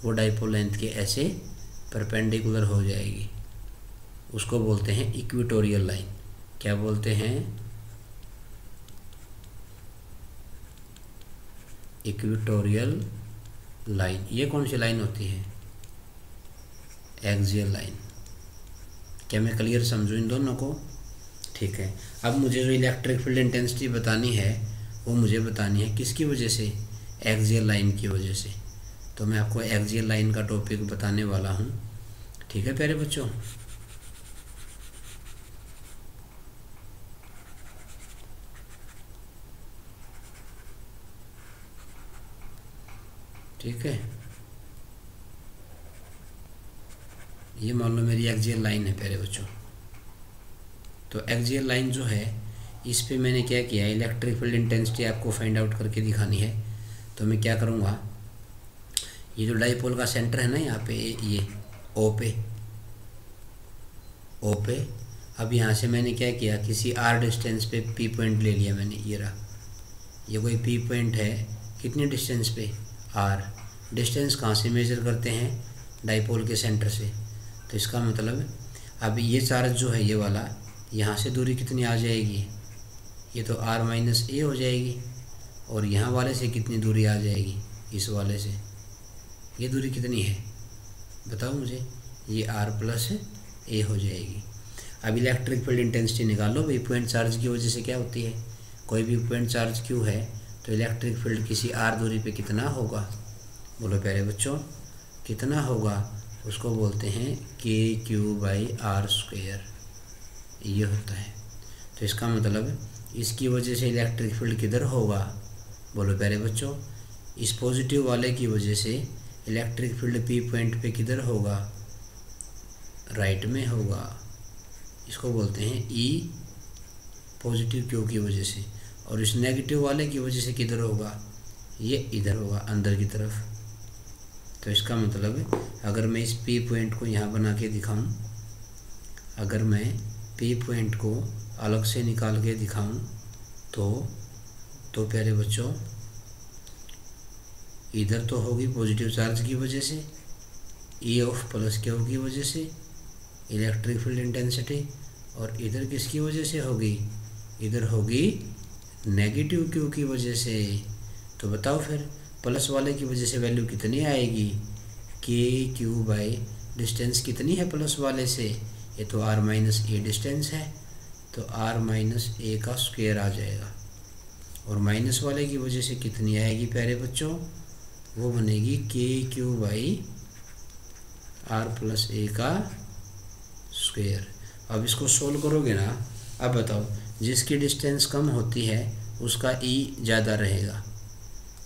वो डाइपोल लेंथ के ऐसे परपेंडिकुलर हो जाएगी, उसको बोलते हैं इक्वेटोरियल लाइन। क्या बोलते हैं? Equatorial line. ये कौन सी लाइन होती है? Axial line. क्या मैं क्लियर समझूँ इन दोनों को? ठीक है। अब मुझे जो इलेक्ट्रिक फील्ड इंटेंसिटी बतानी है वो मुझे बतानी है किसकी वजह से? एक्सियल लाइन की वजह से। तो मैं आपको एक्सियल लाइन का टॉपिक बताने वाला हूँ। ठीक है प्यारे बच्चों। ठीक है, ये मान लो मेरी एक्सियल लाइन है प्यारे बच्चों। तो एक्सियल लाइन जो है इस पे मैंने क्या किया, इलेक्ट्रिक फील्ड इंटेंसिटी आपको फाइंड आउट करके दिखानी है। तो मैं क्या करूँगा, ये जो डाइपोल का सेंटर है ना यहाँ पे, ये ओ पे, अब यहाँ से मैंने क्या किया, किसी आर डिस्टेंस पे पी पॉइंट ले लिया मैंने। ये रहा, ये कोई पी पॉइंट है, कितनी डिस्टेंस पे? आर। डिस्टेंस कहाँ से मेजर करते हैं? डाइपोल के सेंटर से। तो इसका मतलब अब ये चार्ज जो है ये वाला, यहाँ से दूरी कितनी आ जाएगी? ये तो r माइनस ए हो जाएगी। और यहाँ वाले से कितनी दूरी आ जाएगी? इस वाले से ये दूरी कितनी है बताओ मुझे? ये r प्लस ए हो जाएगी। अब इलेक्ट्रिक फील्ड इंटेंसिटी निकालो भाई। पॉइंट चार्ज की वजह से क्या होती है? कोई भी पॉइंट चार्ज क्यू है तो इलेक्ट्रिक फील्ड किसी r दूरी पे कितना होगा? बोलो प्यारे बच्चों, कितना होगा? उसको बोलते हैं के क्यू बाई आर स्क्वायर, ये होता है। तो इसका मतलब इसकी वजह से इलेक्ट्रिक फील्ड किधर होगा? बोलो प्यारे बच्चों, इस पॉजिटिव वाले की वजह से इलेक्ट्रिक फील्ड पी पॉइंट पे किधर होगा? राइट में होगा। इसको बोलते हैं ई पॉजिटिव क्यू की वजह से। और इस नेगेटिव वाले की वजह से किधर होगा? ये इधर होगा, अंदर की तरफ। तो इसका मतलब अगर मैं इस पी पॉइंट को यहाँ बना के दिखाऊं, अगर मैं पी पॉइंट को अलग से निकाल के दिखाऊं तो प्यारे बच्चों इधर तो होगी पॉजिटिव चार्ज की वजह से, ई ऑफ प्लस क्यू की वजह से इलेक्ट्रिक फील्ड इंटेंसिटी, और इधर किसकी वजह से होगी? इधर होगी नेगेटिव क्यू की वजह से। तो बताओ फिर प्लस वाले की वजह से वैल्यू कितनी आएगी? के क्यू बाई डिस्टेंस कितनी है प्लस वाले से? ये तो r माइनस ए डिस्टेंस है, तो r माइनस ए का स्क्वायर आ जाएगा। और माइनस वाले की वजह से कितनी आएगी प्यारे बच्चों? वो बनेगी के क्यू बाई आर प्लस ए का स्क्वायर। अब इसको सोल्व करोगे ना, अब बताओ जिसकी डिस्टेंस कम होती है उसका e ज़्यादा रहेगा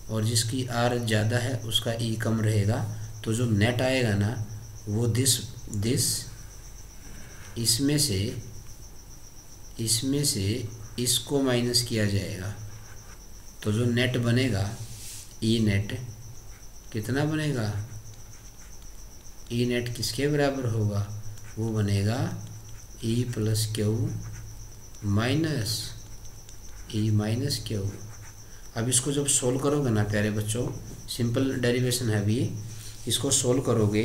और जिसकी r ज़्यादा है उसका e कम रहेगा। तो जो नेट आएगा ना वो दिस इसमें से इसको माइनस किया जाएगा। तो जो नेट बनेगा ई नेट कितना बनेगा? ई नेट किसके बराबर होगा? वो बनेगा E plus Q minus E minus Q. अब इसको जब सोल्व करोगे ना प्यारे बच्चों, सिंपल डेरिवेशन है अभी, इसको सोल्व करोगे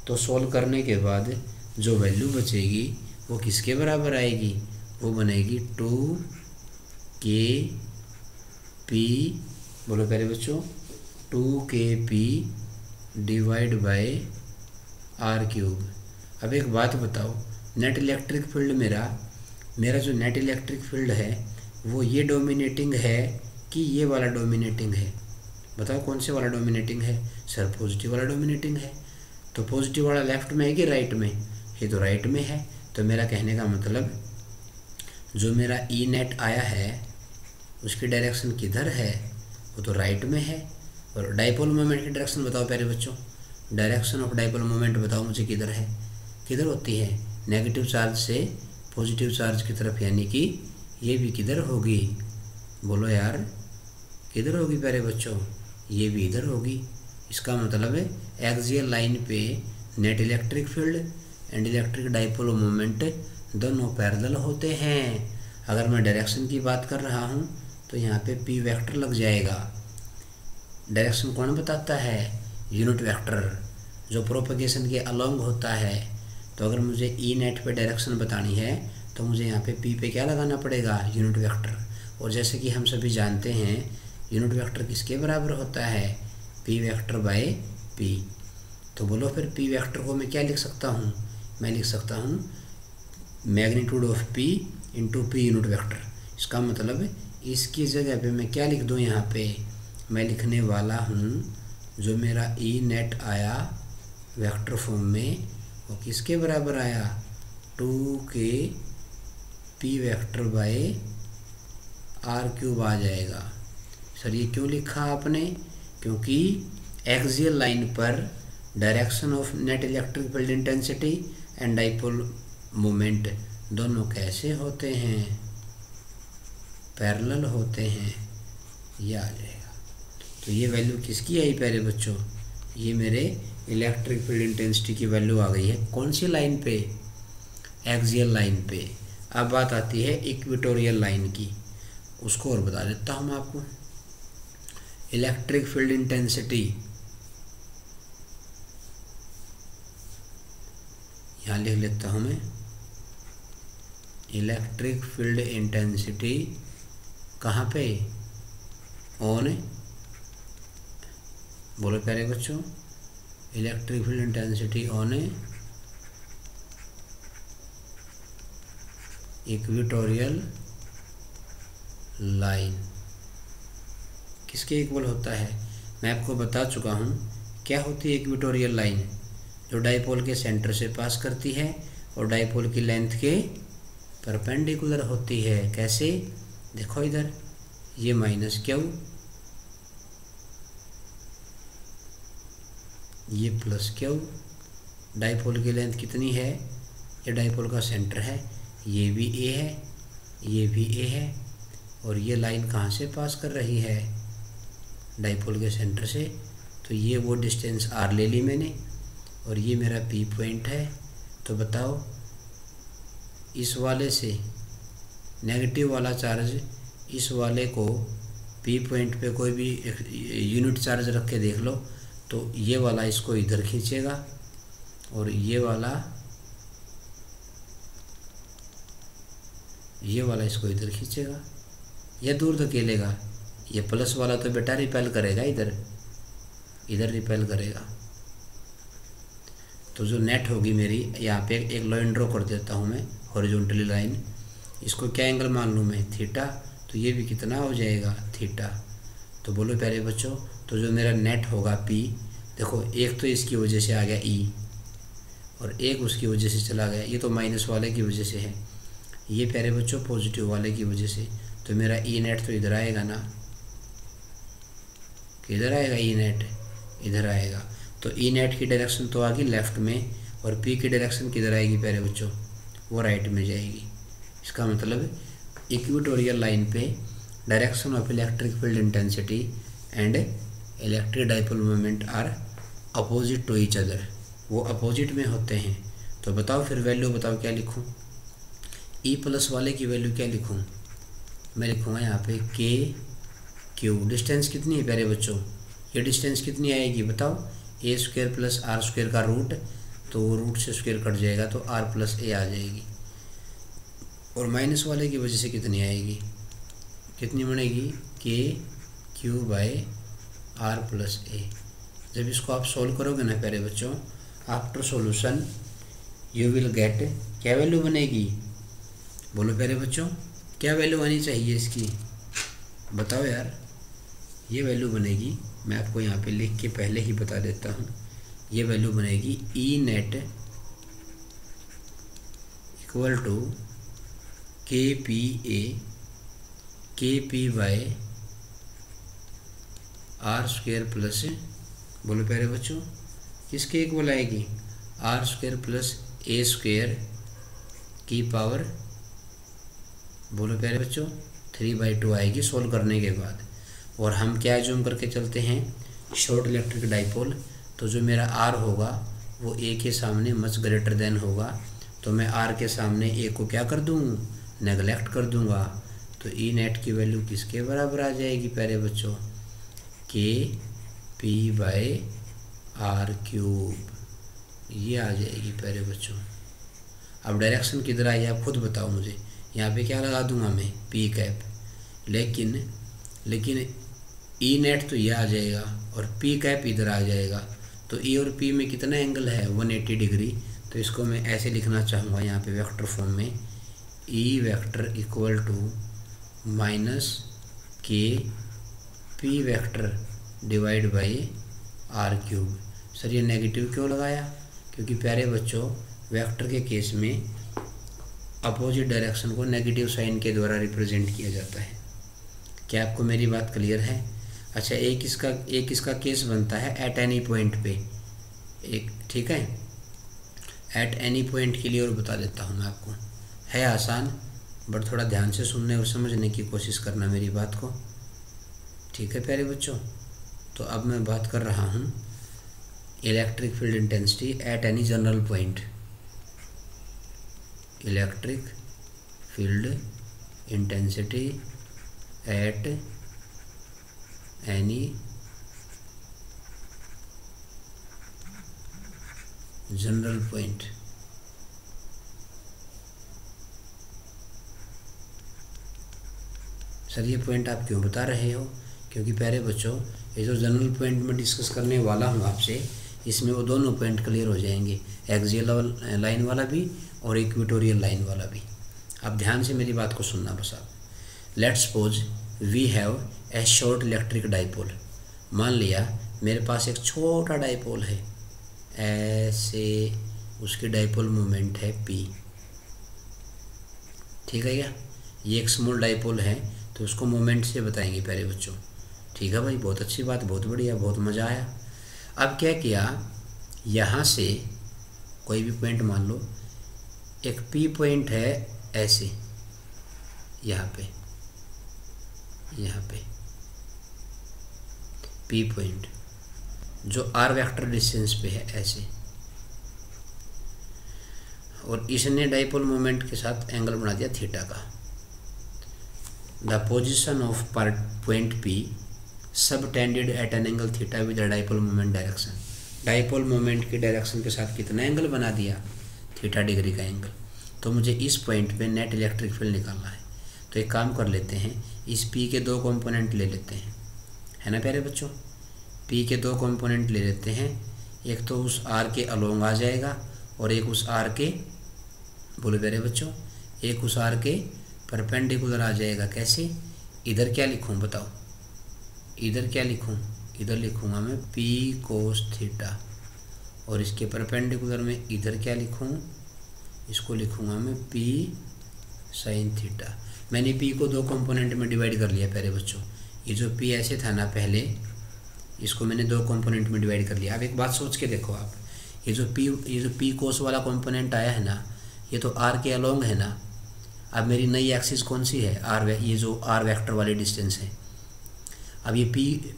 तो सोल्व करने के बाद जो वैल्यू बचेगी वो किसके बराबर आएगी? वो बनेगी 2kp, बोलो प्यारे बच्चों, 2kp divide by r cube. अब एक बात बताओ, नेट इलेक्ट्रिक फील्ड मेरा जो नेट इलेक्ट्रिक फील्ड है वो ये डोमिनेटिंग है कि ये वाला डोमिनेटिंग है? बताओ कौन से वाला डोमिनेटिंग है? सर पॉजिटिव वाला डोमिनेटिंग है। तो पॉजिटिव वाला लेफ्ट में है कि राइट में? ये तो राइट में है। तो मेरा कहने का मतलब जो मेरा ई नेट आया है उसकी डायरेक्शन किधर है, वो तो राइट में है। और डाइपोल मोमेंट की डायरेक्शन बताओ प्यारे बच्चों, डायरेक्शन ऑफ डाइपोल मोमेंट बताओ मुझे किधर है, किधर होती है, नेगेटिव चार्ज से पॉजिटिव चार्ज की तरफ, यानी कि ये भी किधर होगी, बोलो यार किधर होगी प्यारे बच्चों, ये भी इधर होगी। इसका मतलब है एक्सियल लाइन पे net electric field and electric dipole moment दोनों पैरेलल होते हैं। अगर मैं डायरेक्शन की बात कर रहा हूँ तो यहाँ पे पी वेक्टर लग जाएगा। डायरेक्शन कौन बताता है, यूनिट वेक्टर जो प्रोपगेशन के अलोंग होता है। तो अगर मुझे ई नेट पे डायरेक्शन बतानी है तो मुझे यहाँ पे पी पे क्या लगाना पड़ेगा, यूनिट वेक्टर। और जैसे कि हम सभी जानते हैं यूनिट वेक्टर किसके बराबर होता है, पी वेक्टर बाय पी। तो बोलो फिर पी वेक्टर को मैं क्या लिख सकता हूँ, मैं लिख सकता हूँ magnitude of P into P unit vector. इसका मतलब इसकी जगह पे मैं क्या लिख दूँ, यहाँ पे मैं लिखने वाला हूँ जो मेरा ई नेट आया वेक्टर फॉर्म में वो किसके बराबर आया, 2k p vector by r cube आ जाएगा। सर ये क्यों लिखा आपने, क्योंकि एक्सियल लाइन पर direction of net electric field intensity and dipole moment दोनों कैसे होते हैं, पैरेलल होते हैं, ये आ जाएगा। तो ये वैल्यू किसकी आई प्यारे बच्चों, ये मेरे इलेक्ट्रिक फील्ड इंटेंसिटी की वैल्यू आ गई है। कौन सी लाइन पे, एक्सियल लाइन पे। अब बात आती है इक्वेटोरियल लाइन की, उसको और बता देता हूँ मैं आपको। इलेक्ट्रिक फील्ड इंटेंसिटी यहाँ लिख लेता हूँ मैं, इलेक्ट्रिक फील्ड इंटेंसिटी कहाँ पे, ऑन, बोलो प्यारे बच्चों, electric field intensity on equatorial line किसके इक्वल होता है, मैं आपको बता चुका हूँ क्या होती है इक्वेटोरियल लाइन, जो डाइपोल के सेंटर से पास करती है और डाइपोल की लेंथ के परपेंडिकुलर होती है। कैसे, देखो इधर ये माइनस क्यू, ये प्लस क्यू, डाइपोल की लेंथ कितनी है, ये डाइपोल का सेंटर है, ये भी ए है, ये भी ए है, और ये लाइन कहाँ से पास कर रही है, डाइपोल के सेंटर से। तो ये वो डिस्टेंस आर ले ली मैंने, और ये मेरा पी पॉइंट है। तो बताओ इस वाले से नेगेटिव वाला चार्ज इस वाले को पी पॉइंट पे कोई भी यूनिट चार्ज रख के देख लो, तो ये वाला इसको इधर खींचेगा और ये वाला इसको इधर खींचेगा या दूर धकेलेगा। ये प्लस वाला तो बेटा रिपेल करेगा, इधर रिपेल करेगा। तो जो नेट होगी मेरी, यहाँ पे एक लाइन ड्रॉ कर देता हूँ मैं, हॉरिजॉन्टली लाइन। इसको क्या एंगल मान लूँ मैं, थीटा। तो ये भी कितना हो जाएगा, थीटा। तो बोलो प्यारे बच्चों, तो जो मेरा नेट होगा पी, देखो एक तो इसकी वजह से आ गया ई और एक उसकी वजह से चला गया, ये तो माइनस वाले की वजह से है, ये प्यारे बच्चों पॉजिटिव वाले की वजह से। तो मेरा ई नेट तो इधर आएगा ना, किधर आएगा, ई नेट इधर आएगा। तो ई नेट की डायरेक्शन तो आ गई लेफ्ट में, और पी की डायरेक्शन किधर आएगी प्यारे बच्चों, वो राइट में जाएगी। इसका मतलब इक्वेटोरियल लाइन पे direction of electric field intensity and electric dipole moment are opposite to each other, वो अपोजिट में होते हैं। तो बताओ फिर वैल्यू बताओ क्या लिखूं, ई प्लस वाले की वैल्यू क्या लिखूं, मैं लिखूँगा यहाँ पे के क्यू। डिस्टेंस कितनी है प्यारे बच्चों, ये डिस्टेंस कितनी आएगी बताओ, ए स्क्वायर प्लस आर स्क्वायर का रूट, तो वो रूट से स्क्वायर कट जाएगा तो आर प्लस ए आ जाएगी। और माइनस वाले की वजह से कितनी आएगी, कितनी बनेगी, के क्यू बाय आर प्लस ए। जब इसको आप सॉल्व करोगे ना प्यारे बच्चों, after solution you will get, क्या वैल्यू बनेगी, बोलो प्यारे बच्चों क्या वैल्यू आनी चाहिए इसकी, बताओ यार। ये वैल्यू बनेगी, मैं आपको यहाँ पे लिख के पहले ही बता देता हूँ, ये वैल्यू बनेगी E net equal to K P A K P by R square plus, बोलो प्यारे बच्चों, किसके इक्वल आएगी, R square plus A square की पावर, बोलो प्यारे बच्चों, 3/2 आएगी सोल्व करने के बाद। और हम क्या एज्यूम करके चलते हैं, शॉर्ट इलेक्ट्रिक डाइपोल, तो जो मेरा आर होगा वो ए के सामने मच ग्रेटर देन होगा, तो मैं आर के सामने ए को क्या कर दूँ, नेगलेक्ट कर दूँगा। तो ई नेट की वैल्यू किसके बराबर आ जाएगी प्यारे बच्चों, के पी बाय आर क्यूब, ये आ जाएगी प्यारे बच्चों। अब डायरेक्शन किधर आई आप खुद बताओ मुझे, यहाँ पे क्या लगा दूंगा मैं, पी कैप, लेकिन ई नेट तो ये आ जाएगा और पी कैप इधर आ जाएगा, तो ई और पी में कितना एंगल है, 180 डिग्री। तो इसको मैं ऐसे लिखना चाहूँगा यहाँ पे वेक्टर फॉर्म में, E vector equal to minus k p vector divide by r cube. Sir ये नेगेटिव क्यों लगाया, क्योंकि प्यारे बच्चों वेक्टर के केस में अपोजिट डायरेक्शन को नेगेटिव साइन के द्वारा रिप्रेजेंट किया जाता है। क्या आपको मेरी बात क्लियर है? अच्छा, एक इसका केस बनता है एट एनी पॉइंट पे, एक ठीक है, एट एनी पॉइंट के लिए और बता देता हूँ मैं आपको, है आसान, बट थोड़ा ध्यान से सुनने और समझने की कोशिश करना मेरी बात को, ठीक है प्यारे बच्चों। तो अब मैं बात कर रहा हूँ electric field intensity at any general point, electric field intensity at any general point. Sir ये पॉइंट आप क्यों बता रहे हो, क्योंकि प्यारे बच्चों ये जो जनरल पॉइंट में डिस्कस करने वाला हूँ आपसे, इसमें वो दोनों पॉइंट क्लियर हो जाएंगे, एक्सियल लाइन वाला भी और इक्वेटोरियल लाइन वाला भी। अब ध्यान से मेरी बात को सुनना बस आप। Let's suppose we have a short electric dipole, मान लिया मेरे पास एक छोटा डाइपोल है, ऐसे उसकी डाइपोल मोमेंट है p, ठीक है क्या, ये एक स्मॉल डाइपोल है तो उसको मोमेंट से बताएंगे प्यारे बच्चों, ठीक है भाई, बहुत अच्छी बात, बहुत बढ़िया, बहुत मज़ा आया। अब क्या किया, यहाँ से कोई भी पॉइंट मान लो, एक P पॉइंट है ऐसे, यहाँ पे P पॉइंट जो R वेक्टर डिस्टेंस पे है ऐसे, और इसने डाइपोल मोमेंट के साथ एंगल बना दिया थीटा का। The position of point P subtended at an angle theta with the dipole moment direction, dipole moment की डायरेक्शन के साथ कितना एंगल बना दिया, थीटा डिग्री का एंगल। तो मुझे इस पॉइंट पे नेट इलेक्ट्रिक फील्ड निकालना है, तो एक काम कर लेते हैं, इस P के दो कंपोनेंट ले लेते हैं, है ना प्यारे बच्चों, P के दो कंपोनेंट ले लेते हैं, एक तो उस R के अलोंग आ जाएगा और एक उस R के, बोलो प्यारे बच्चों, एक उस R के परपेंडिकुलर आ जाएगा। कैसे, इधर क्या लिखूं बताओ, इधर क्या लिखूं, इधर लिखूंगा मैं P कोस थीटा, और इसके परपेंडिकुलर में इधर क्या लिखूं, इसको लिखूंगा मैं P साइन थीटा। मैंने P को दो कंपोनेंट में डिवाइड कर लिया प्यारे बच्चों, ये जो P ऐसे था ना पहले, इसको मैंने दो कंपोनेंट में डिवाइड कर लिया। अब एक बात सोच के देखो आप, ये जो P कोस वाला कंपोनेंट आया है ना, ये तो R के अलोंग है ना। अब मेरी नई एक्सिस कौन सी है, ये जो R वेक्टर वाली डिस्टेंस है। अब ये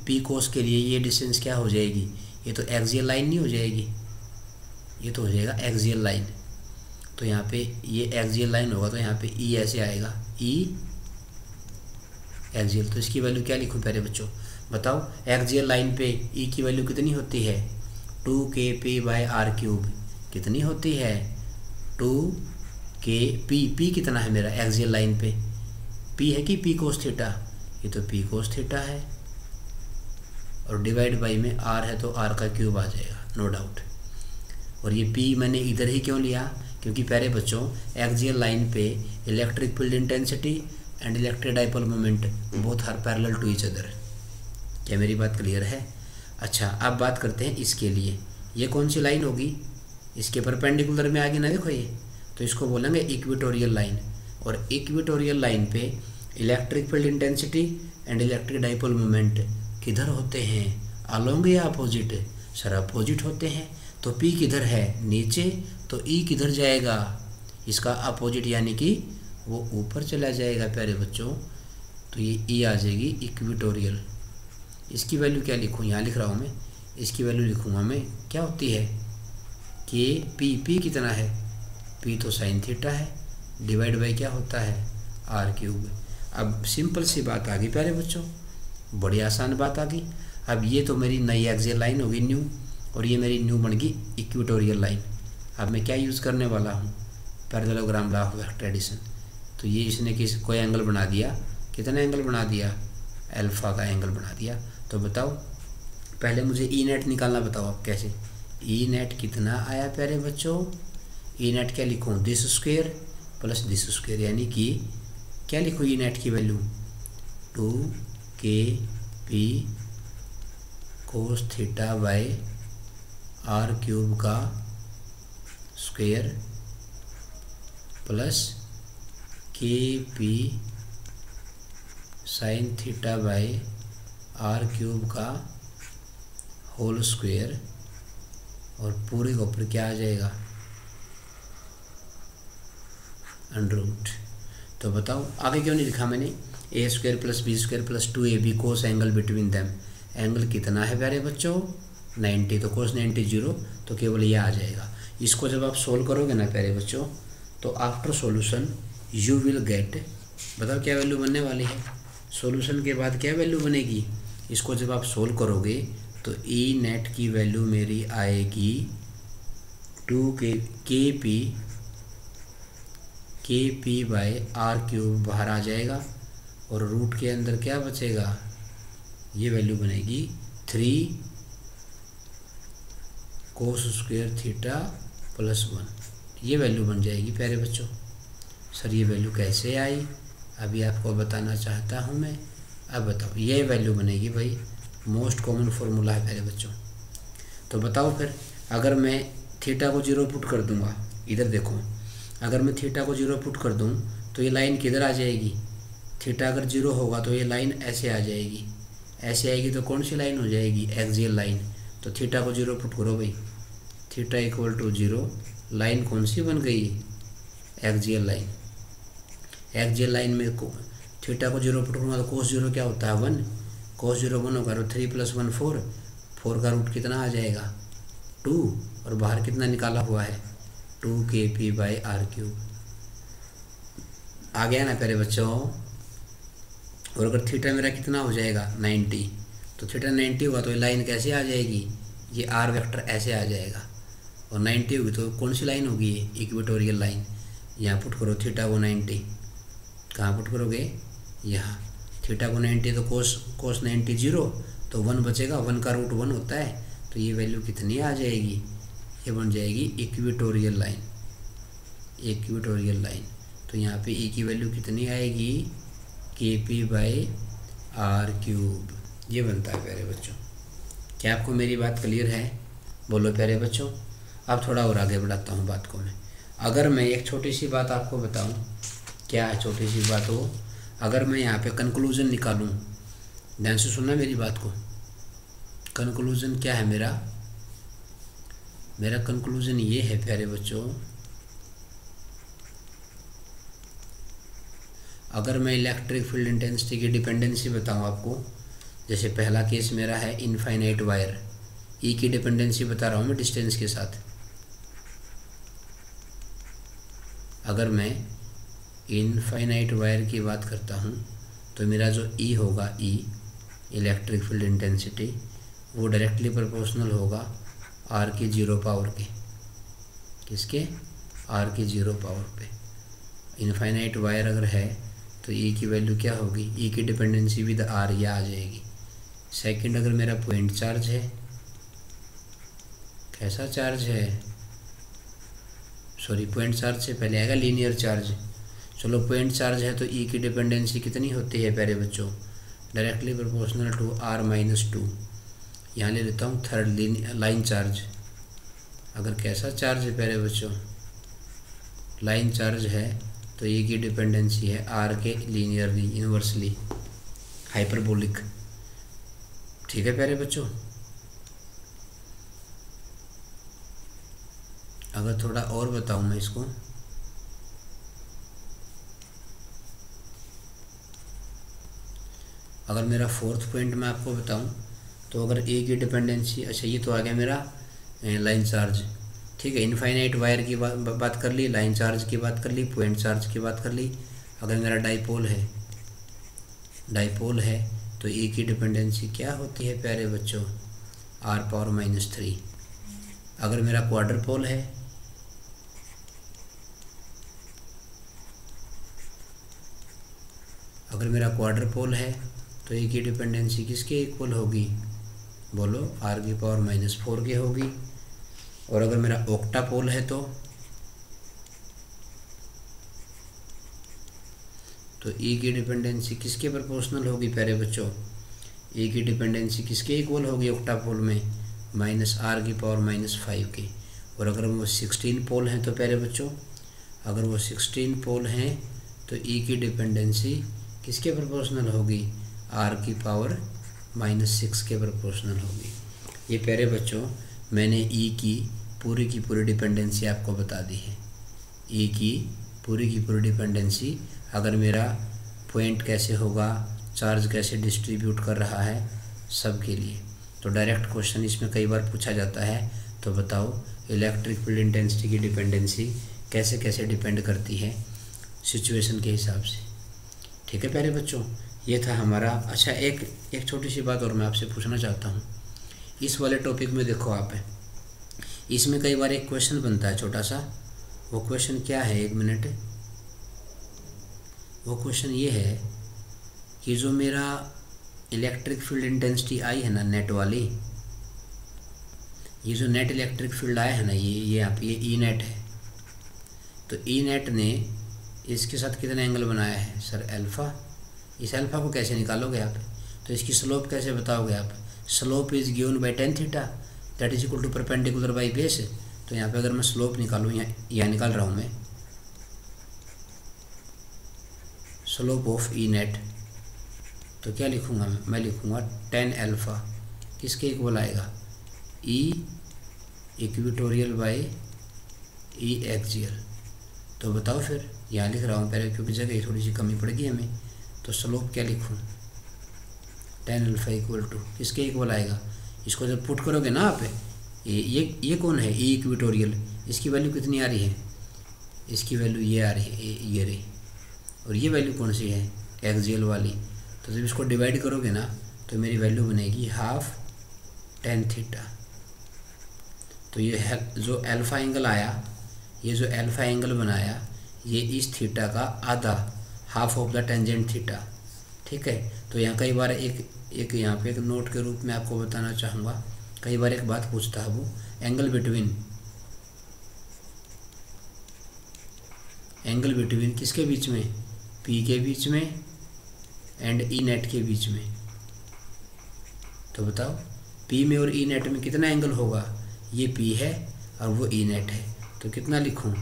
P कोस के लिए ये डिस्टेंस क्या हो जाएगी, ये तो एक्सियल लाइन नहीं हो जाएगी, ये तो हो जाएगा एक्सियल लाइन। तो यहाँ पे ये एक्सियल लाइन होगा, तो यहाँ पे E ऐसे आएगा, E एक्सियल। तो इसकी वैल्यू क्या लिखूँ प्यारे बच्चों बताओ, एक्सियल लाइन पे E की वैल्यू कितनी होती है, 2kp/r³। कितनी होती है, 2kp। P कितना है मेरा एक्सियल लाइन पे, P है कि P कोस थीटा, ये तो P कोस थीटा है, और डिवाइड बाई में R है तो R का क्यूब आ जाएगा, नो डाउट। और ये P मैंने इधर ही क्यों लिया, क्योंकि प्यारे बच्चों एक्सियल लाइन पे electric field intensity and electric dipole moment both are parallel to each other. क्या मेरी बात क्लियर है? अच्छा, अब बात करते हैं इसके लिए, ये कौन सी लाइन होगी, इसके परपेंडिकुलर में आगे ना देखो ये, तो इसको बोलेंगे इक्वेटोरियल लाइन। और इक्वेटोरियल लाइन पे electric field intensity and electric dipole moment किधर होते हैं, अलोंग या अपोजिट? सर अपोजिट होते हैं। तो पी किधर है, नीचे, तो ई किधर जाएगा, इसका अपोजिट यानी कि वो ऊपर चला जाएगा प्यारे बच्चों। तो ये ई आ जाएगी इक्वेटोरियल। इसकी वैल्यू क्या लिखूँ, यहाँ लिख रहा हूँ मैं, इसकी वैल्यू लिखूँगा मैं, क्या होती है कि पी कितना है, पी तो साइन थीटा है, डिवाइड बाई क्या होता है, आर क्यूब। अब सिंपल सी बात आ गई प्यारे बच्चों, बड़ी आसान बात आ गई। अब ये तो मेरी नई एक्सियल लाइन होगी न्यू, और ये मेरी न्यू बन गई इक्वेटोरियल लाइन। अब मैं क्या यूज़ करने वाला हूँ, parallelogram law of vector addition. तो ये इसने कोई एंगल बना दिया, कितना एंगल बना दिया, अल्फा का एंगल बना दिया। तो बताओ पहले मुझे ई नेट निकालना, बताओ आप कैसे। ई नेट कितना आया प्यारे बच्चों, ई नेट क्या लिखूँ, this square plus this square, यानी कि क्या लिखूँ ई नेट की value 2kp cos theta by r cube का square plus kp sine theta by r cube का होल स्क्वायर, और पूरे के ऊपर क्या आ जाएगा, अंडर रूट। तो बताओ आगे क्यों नहीं लिखा मैंने, a square plus b square plus 2ab cos angle between them. Angle कितना है प्यारे बच्चों, 90, तो कोस 90 0, तो केवल ये आ जाएगा। इसको जब आप सोल्व करोगे ना प्यारे बच्चों, तो after solution you will get, बताओ क्या वैल्यू बनने वाली है, सॉल्यूशन के बाद क्या वैल्यू बनेगी। इसको जब आप सोल्व करोगे तो ई नेट की वैल्यू मेरी आएगी 2kp बाय आर क्यूब बाहर आ जाएगा, और रूट के अंदर क्या बचेगा, ये वैल्यू बनेगी 3 कोस स्क्वायर थीटा प्लस 1, ये वैल्यू बन जाएगी प्यारे बच्चों। सर ये वैल्यू कैसे आई, अभी आपको बताना चाहता हूँ मैं। अब बताओ ये वैल्यू बनेगी भाई, मोस्ट कॉमन फॉर्मूला है प्यारे बच्चों। तो बताओ फिर, अगर मैं थीटा को 0 पुट कर दूंगा, इधर देखो, अगर मैं थीटा को 0 पुट कर दूं तो ये लाइन किधर आ जाएगी, थीटा अगर 0 होगा तो ये लाइन ऐसे आ जाएगी, ऐसे आएगी तो कौन सी लाइन हो जाएगी, एक्सियल लाइन। तो थीटा को 0 पुट करो भाई, थीटा इक्वल टू 0, लाइन कौन सी बन गई, एक्सियल लाइन। एक्सियल लाइन में थीटा को 0 पुट करूँगा तो कोस 0 क्या होता है 1, कोस 0 1 होगा, तो 3 + 1 4, 4 का रूट कितना आ जाएगा 2, और बाहर कितना निकाला हुआ है 2kp बाई आर क्यूब। आ गया ना प्यारे बच्चों। और अगर थीटा मेरा कितना हो जाएगा 90, तो थीटा 90 हुआ तो ये लाइन कैसे आ जाएगी, ये आर वेक्टर ऐसे आ जाएगा, और 90 होगी तो कौन सी लाइन होगी, ये इक्वेटोरियल लाइन। यहाँ पुट करो थीटा को 90, कहाँ पुट करोगे, यहाँ। थीटा को 90 तो कोस 90 0, तो 1 बचेगा, 1 का रूट 1 होता है, तो ये वैल्यू कितनी आ जाएगी, ये बन जाएगी इक्वेटोरियल लाइन, इक्वेटोरियल लाइन। तो यहाँ पे ई की वैल्यू कितनी आएगी, kp बाई आर क्यूब, ये बनता है प्यारे बच्चों। क्या आपको मेरी बात क्लियर है, बोलो प्यारे बच्चों। अब थोड़ा और आगे बढ़ाता हूँ बात को मैं। अगर मैं एक छोटी सी बात आपको बताऊँ, क्या है छोटी सी बात वो, अगर मैं यहाँ पे कंक्लूजन निकालूँ, ध्यान से सुनना मेरी बात को। कंक्लूजन क्या है मेरा कंक्लूजन ये है प्यारे बच्चों, अगर मैं इलेक्ट्रिक फील्ड इंटेंसिटी की डिपेंडेंसी बताऊँ आपको, जैसे पहला केस मेरा है इनफाइनाइट वायर, ई की डिपेंडेंसी बता रहा हूँ मैं डिस्टेंस के साथ। अगर मैं इनफाइनाइट वायर की बात करता हूँ तो मेरा जो ई होगा, ई इलेक्ट्रिक फील्ड इंटेंसिटी, वो डायरेक्टली प्रोपोर्शनल होगा आर की 0 पावर के, किसके, आर की 0 पावर पे। इनफाइनाइट वायर अगर है तो ई की वैल्यू क्या होगी, ई की डिपेंडेंसी विद आर ये आ जाएगी। सेकंड, अगर मेरा पॉइंट चार्ज है, कैसा चार्ज है, सॉरी पॉइंट चार्ज से पहले आएगा लीनियर चार्ज। चलो पॉइंट चार्ज है तो ई की डिपेंडेंसी कितनी होती है प्यारे बच्चों, डायरेक्टली प्रोपोर्शनल टू r-2। यहाँ ले लेता हूँ थर्ड लाइन चार्ज। अगर कैसा चार्ज है प्यारे बच्चों, लाइन चार्ज है तो तो ई की डिपेंडेंसी है आर के लीनियरली इनवर्सली हाइपरबोलिक। ठीक है प्यारे बच्चों, अगर थोड़ा और बताऊं मैं इसको, अगर मेरा फोर्थ पॉइंट मैं आपको बताऊं तो अगर ए की डिपेंडेंसी, अच्छा ये तो आ गया मेरा लाइन चार्ज। ठीक है, इनफाइनाइट वायर की बात कर ली, लाइन चार्ज की बात कर ली, पॉइंट चार्ज की बात कर ली। अगर मेरा डाइपोल है तो ए की डिपेंडेंसी क्या होती है प्यारे बच्चों, r⁻³ अगर मेरा क्वाड्रपोल है तो ए की डिपेंडेंसी किसके इक्वल होगी, बोलो, r⁻⁴ की होगी। और अगर मेरा ऑक्टापोल है तो ई की डिपेंडेंसी किसके प्रोपोर्शनल होगी प्यारे बच्चों, ई की डिपेंडेंसी किसके इक्वल होगी ऑक्टापोल में, -r⁻⁵ की। और अगर वो 16 पोल हैं तो प्यारे बच्चों, अगर वो 16 पोल हैं तो ई की डिपेंडेंसी किसके प्रोपोर्शनल होगी, r⁻⁻6 के प्रोपोर्शनल होगी। ये प्यारे बच्चों मैंने ई की पूरी डिपेंडेंसी आपको बता दी है। ई की पूरी डिपेंडेंसी, अगर मेरा पॉइंट कैसे होगा, चार्ज कैसे डिस्ट्रीब्यूट कर रहा है, सब के लिए। तो डायरेक्ट क्वेश्चन इसमें कई बार पूछा जाता है, तो बताओ इलेक्ट्रिक फील्ड इंटेंसिटी की डिपेंडेंसी कैसे कैसे डिपेंड करती है सिचुएशन के हिसाब से। ठीक है प्यारे बच्चों, ये था हमारा। अच्छा, एक छोटी सी बात और मैं आपसे पूछना चाहता हूँ। इस वाले टॉपिक में देखो आप, इसमें कई बार एक क्वेश्चन बनता है छोटा सा। वो क्वेश्चन क्या है, एक मिनट। वो क्वेश्चन ये है कि जो मेरा इलेक्ट्रिक फील्ड इंटेंसिटी आई है ना नेट वाली, ये जो नेट इलेक्ट्रिक फील्ड आया है ना, ये यहाँ पे ये ई नेट है। तो ई नेट ने इसके साथ कितना एंगल बनाया है सर, अल्फ़ा। इस अल्फ़ा को कैसे निकालोगे आप, तो इसकी स्लोप कैसे बताओगे आप, slope is given by tan theta that is equal to perpendicular by base. तो यहाँ पे अगर मैं स्लोप निकालूँ, यहाँ निकाल रहा हूँ मैं स्लोप ऑफ ई नेट, तो क्या लिखूँगा मैं लिखूँगा tan अल्फ़ा किसके इक्वल आएगा, ई इक्वेटोरियल बाई ई एक्सियल। तो बताओ फिर, यहाँ लिख रहा हूँ पहले क्योंकि जगह थोड़ी सी कमी पड़ेगी हमें। तो स्लोप क्या लिखूँ, tan अल्फ़ा इक्वल टू किसके इक्वल आएगा, इसको जब पुट करोगे ना आप, ये कौन है, ई इक्वेटोरियल, इसकी वैल्यू कितनी आ रही है, इसकी वैल्यू ये आ रही है, ये रही। और ये वैल्यू कौन सी है, एक्सियल वाली। तो जब इसको डिवाइड करोगे ना तो मेरी वैल्यू बनेगी हाफ tan थीटा। तो ये है जो अल्फ़ा एंगल आया, ये जो अल्फ़ा एंगल बनाया, ये इस थीटा का आधा, half of the tangent theta. ठीक है, तो यहाँ कई बार एक यहाँ पे एक नोट के रूप में आपको बताना चाहूँगा, कई बार एक बात पूछता है वो, एंगल बिटवीन किसके बीच में, पी के बीच में एंड ई नेट के बीच में। तो बताओ पी में और ई नेट में कितना एंगल होगा, ये पी है और वो ई नेट है, तो कितना लिखूँ,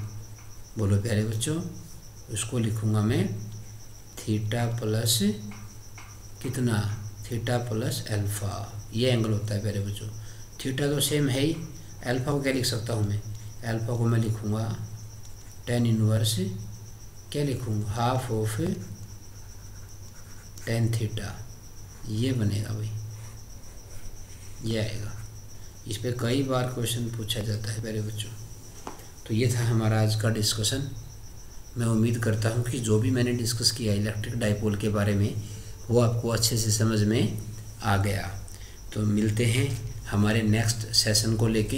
बोलो प्यारे बच्चों, उसको लिखूँगा मैं थीटा प्लस कितना, थीटा प्लस अल्फ़ा। ये एंगल होता है प्यारे बच्चों। थीटा तो सेम है ही, अल्फ़ा को क्या लिख सकता हूँ मैं, अल्फ़ा को मैं लिखूँगा tan इनवर्स, क्या लिखूँगा, हाफ ऑफ tan थीटा। ये बनेगा भाई, ये आएगा। इस पे कई बार क्वेश्चन पूछा जाता है प्यारे बच्चों। तो ये था हमारा आज का डिस्कशन। मैं उम्मीद करता हूँ कि जो भी मैंने डिस्कस किया इलेक्ट्रिक डाइपोल के बारे में, वो आपको अच्छे से समझ में आ गया। तो मिलते हैं हमारे नेक्स्ट सेशन को लेके।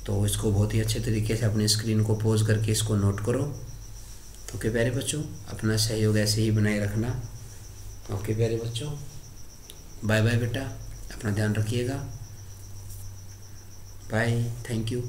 तो इसको बहुत ही अच्छे तरीके से अपने स्क्रीन को पॉज करके इसको नोट करो। ओके प्यारे बच्चों, अपना सहयोग ऐसे ही बनाए रखना। ओके प्यारे बच्चों, बाय बाय बेटा, अपना ध्यान रखिएगा। Bye, thank you.